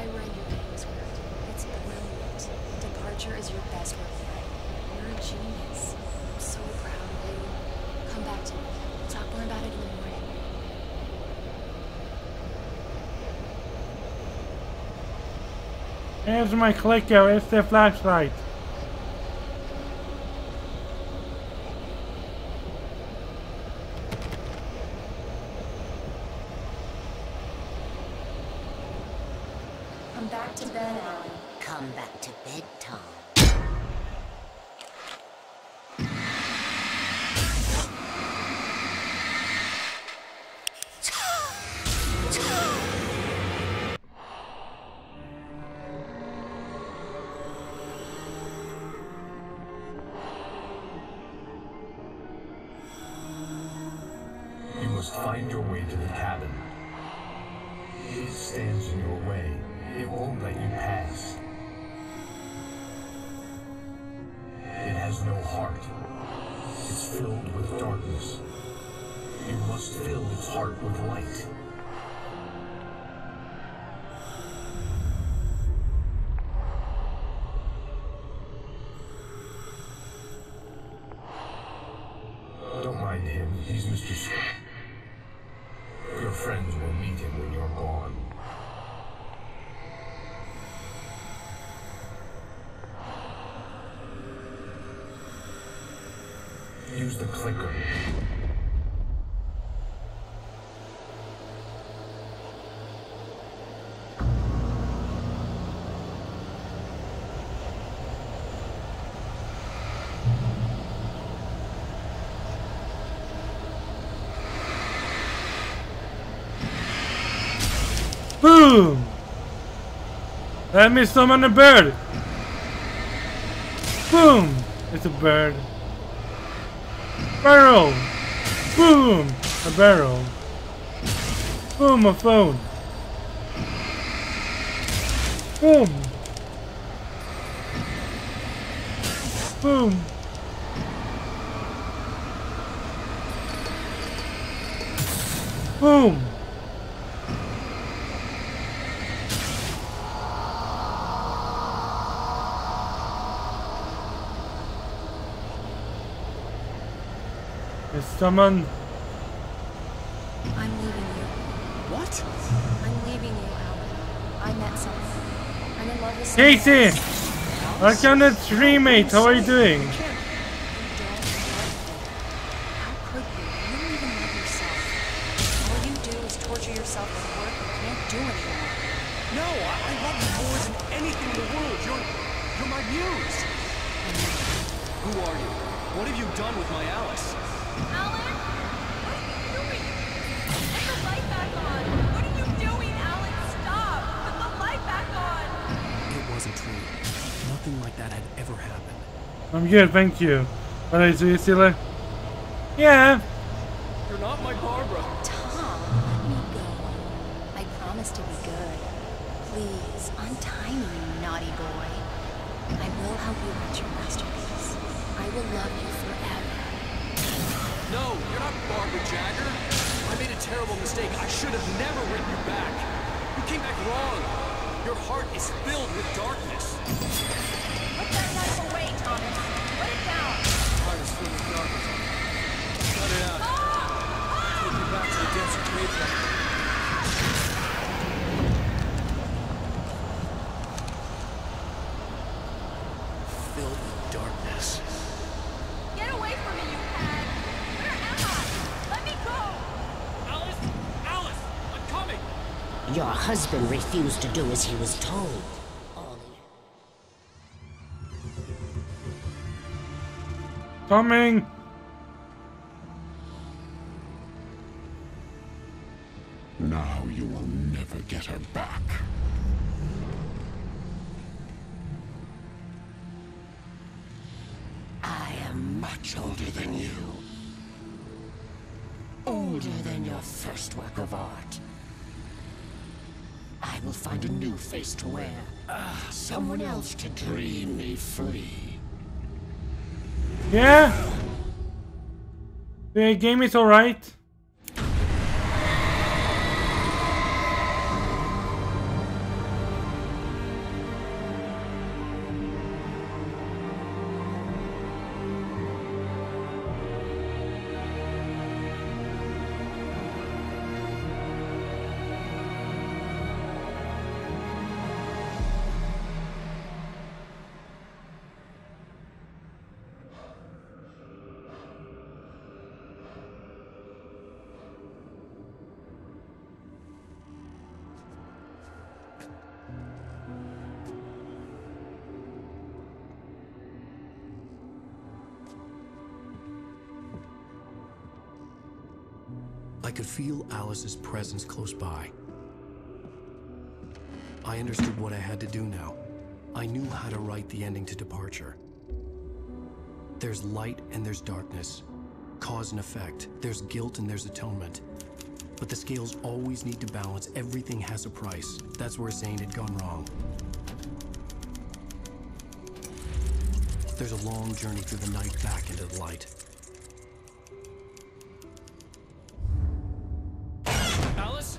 read your manuscript. It's brilliant. Departure is your best reply. You're a genius. I'm so proud of you. Come back to me. We'll talk more about it in the morning. Here's my clicker. It's the flashlight. Come back to bed, Alan. Come back to bed, Tom. You must find your way to the cabin. It stands in your way. It won't let you pass. It has no heart. It's filled with darkness. You must fill its heart with light. Don't mind him. He's Mr. Scott. Your friends will meet him when you're gone. Use the clicker. Boom! Let me summon a bird. Boom! It's a bird. Barrel! Boom! A barrel. Boom! A phone. Boom! Boom! Boom! Is someone? I'm leaving you. What? I'm leaving you, Alan. I met someone. I'm in love with someone. Casey! Welcome to Streammate. How are you doing? How could you? You don't even love yourself. All you do is torture yourself with work you can't do anymore. No, I love you more than anything in the world. You're my muse. Who are you? What have you done with my Alice? Alan? What are you doing? Put the light back on! What are you doing, Alan? Stop! Put the light back on! It wasn't true. Nothing like that had ever happened. I'm good, thank you. What is it, Sila? Yeah. You're not my Barbara. Tom, let me go. I promise to be good. Please, untie me, you naughty boy. I will help you reach your masterpiece. I will love you forever. No, you're not Barbara Jagger. I made a terrible mistake. I should have never written you back. You came back wrong. Your heart is filled with darkness. Put that knife away, Thomas. Put it down. Heart is filled with darkness. Cut it out. Take you back to the denser graveyard. Filled with darkness. Get away from me, you hag. Where am I? Let me go. Alice! Alice! I'm coming! Your husband refused to do as he was told. Coming! Now you will never get her back. I am much older than you. Older than your first work of art. I will find a new face to wear. Someone else to dream me free. Yeah? The game is alright. I could feel Alice's presence close by. I understood what I had to do now. I knew how to write the ending to Departure. There's light and there's darkness. Cause and effect. There's guilt and there's atonement. But the scales always need to balance. Everything has a price. That's where Zane had gone wrong. There's a long journey through the night back into the light. Alice?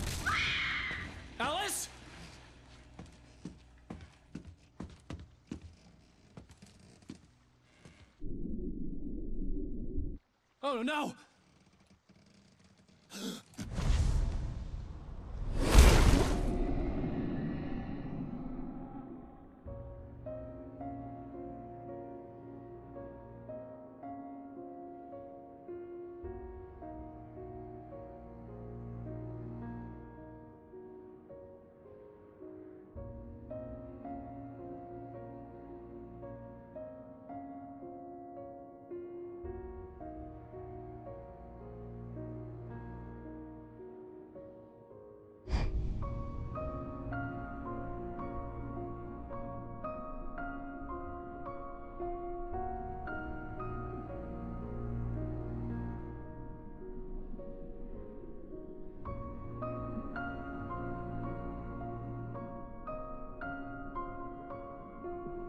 Alice? Oh no!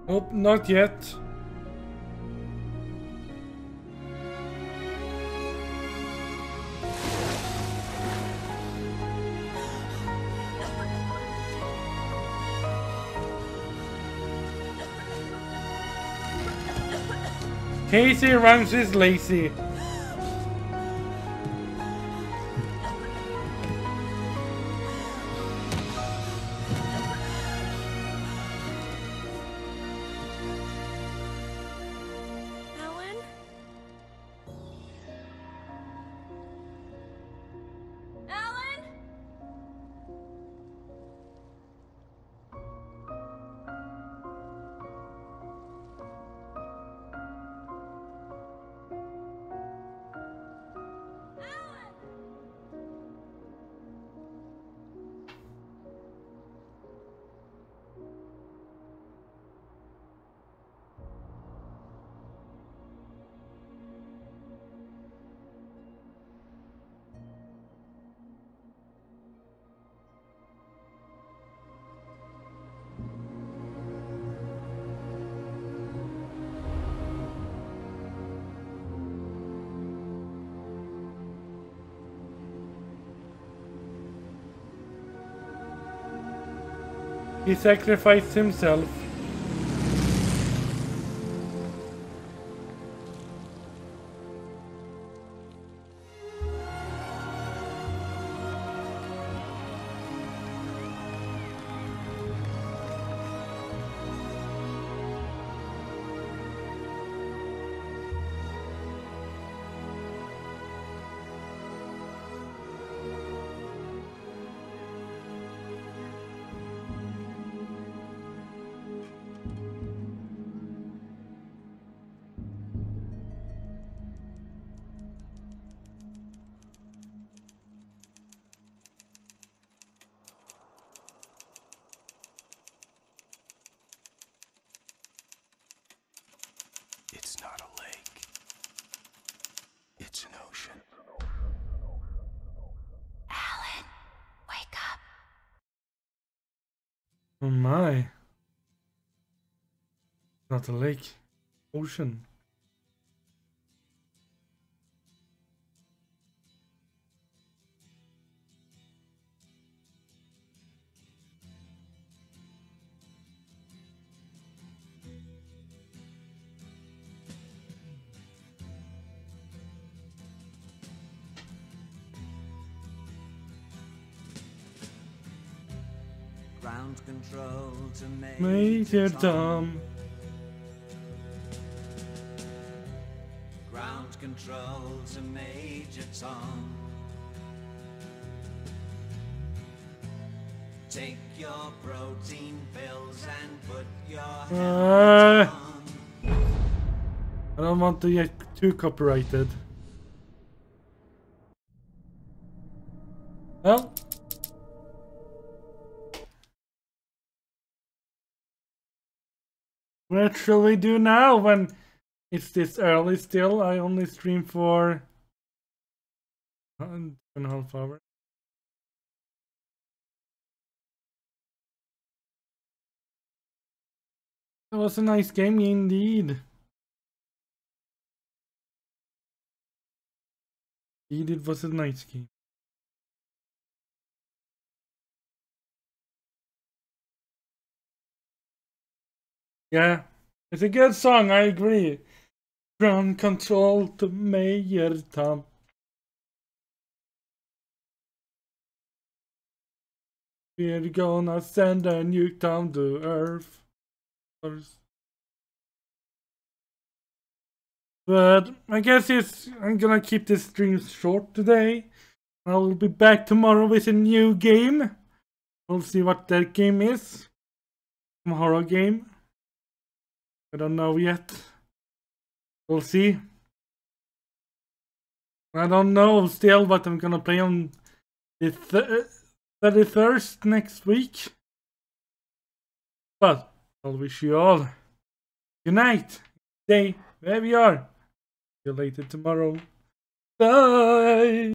Nope, not yet. Casey runs is lazy. He sacrificed himself. It's not a lake. It's an ocean. Alan, wake up. Oh my. Not a lake. Ocean. Ground control to Major Tom. Ground control to Major Tom. Take your protein pills and put your helmet on. I don't want to get too copyrighted. Well. What shall we do now when it's this early still? I only stream for 2.5 hours. It was a nice game indeed. Indeed, it was a nice game. Yeah, it's a good song, I agree. Ground control to Major Tom. We're gonna send a nuke down to Earth. But I guess I'm gonna keep this stream short today. I'll be back tomorrow with a new game. We'll see what that game is. Some horror game. I don't know yet. We'll see. I don't know still what I'm gonna play on the 31st next week. But I'll wish you all good night, day, wherever you are. See you later tomorrow. Bye!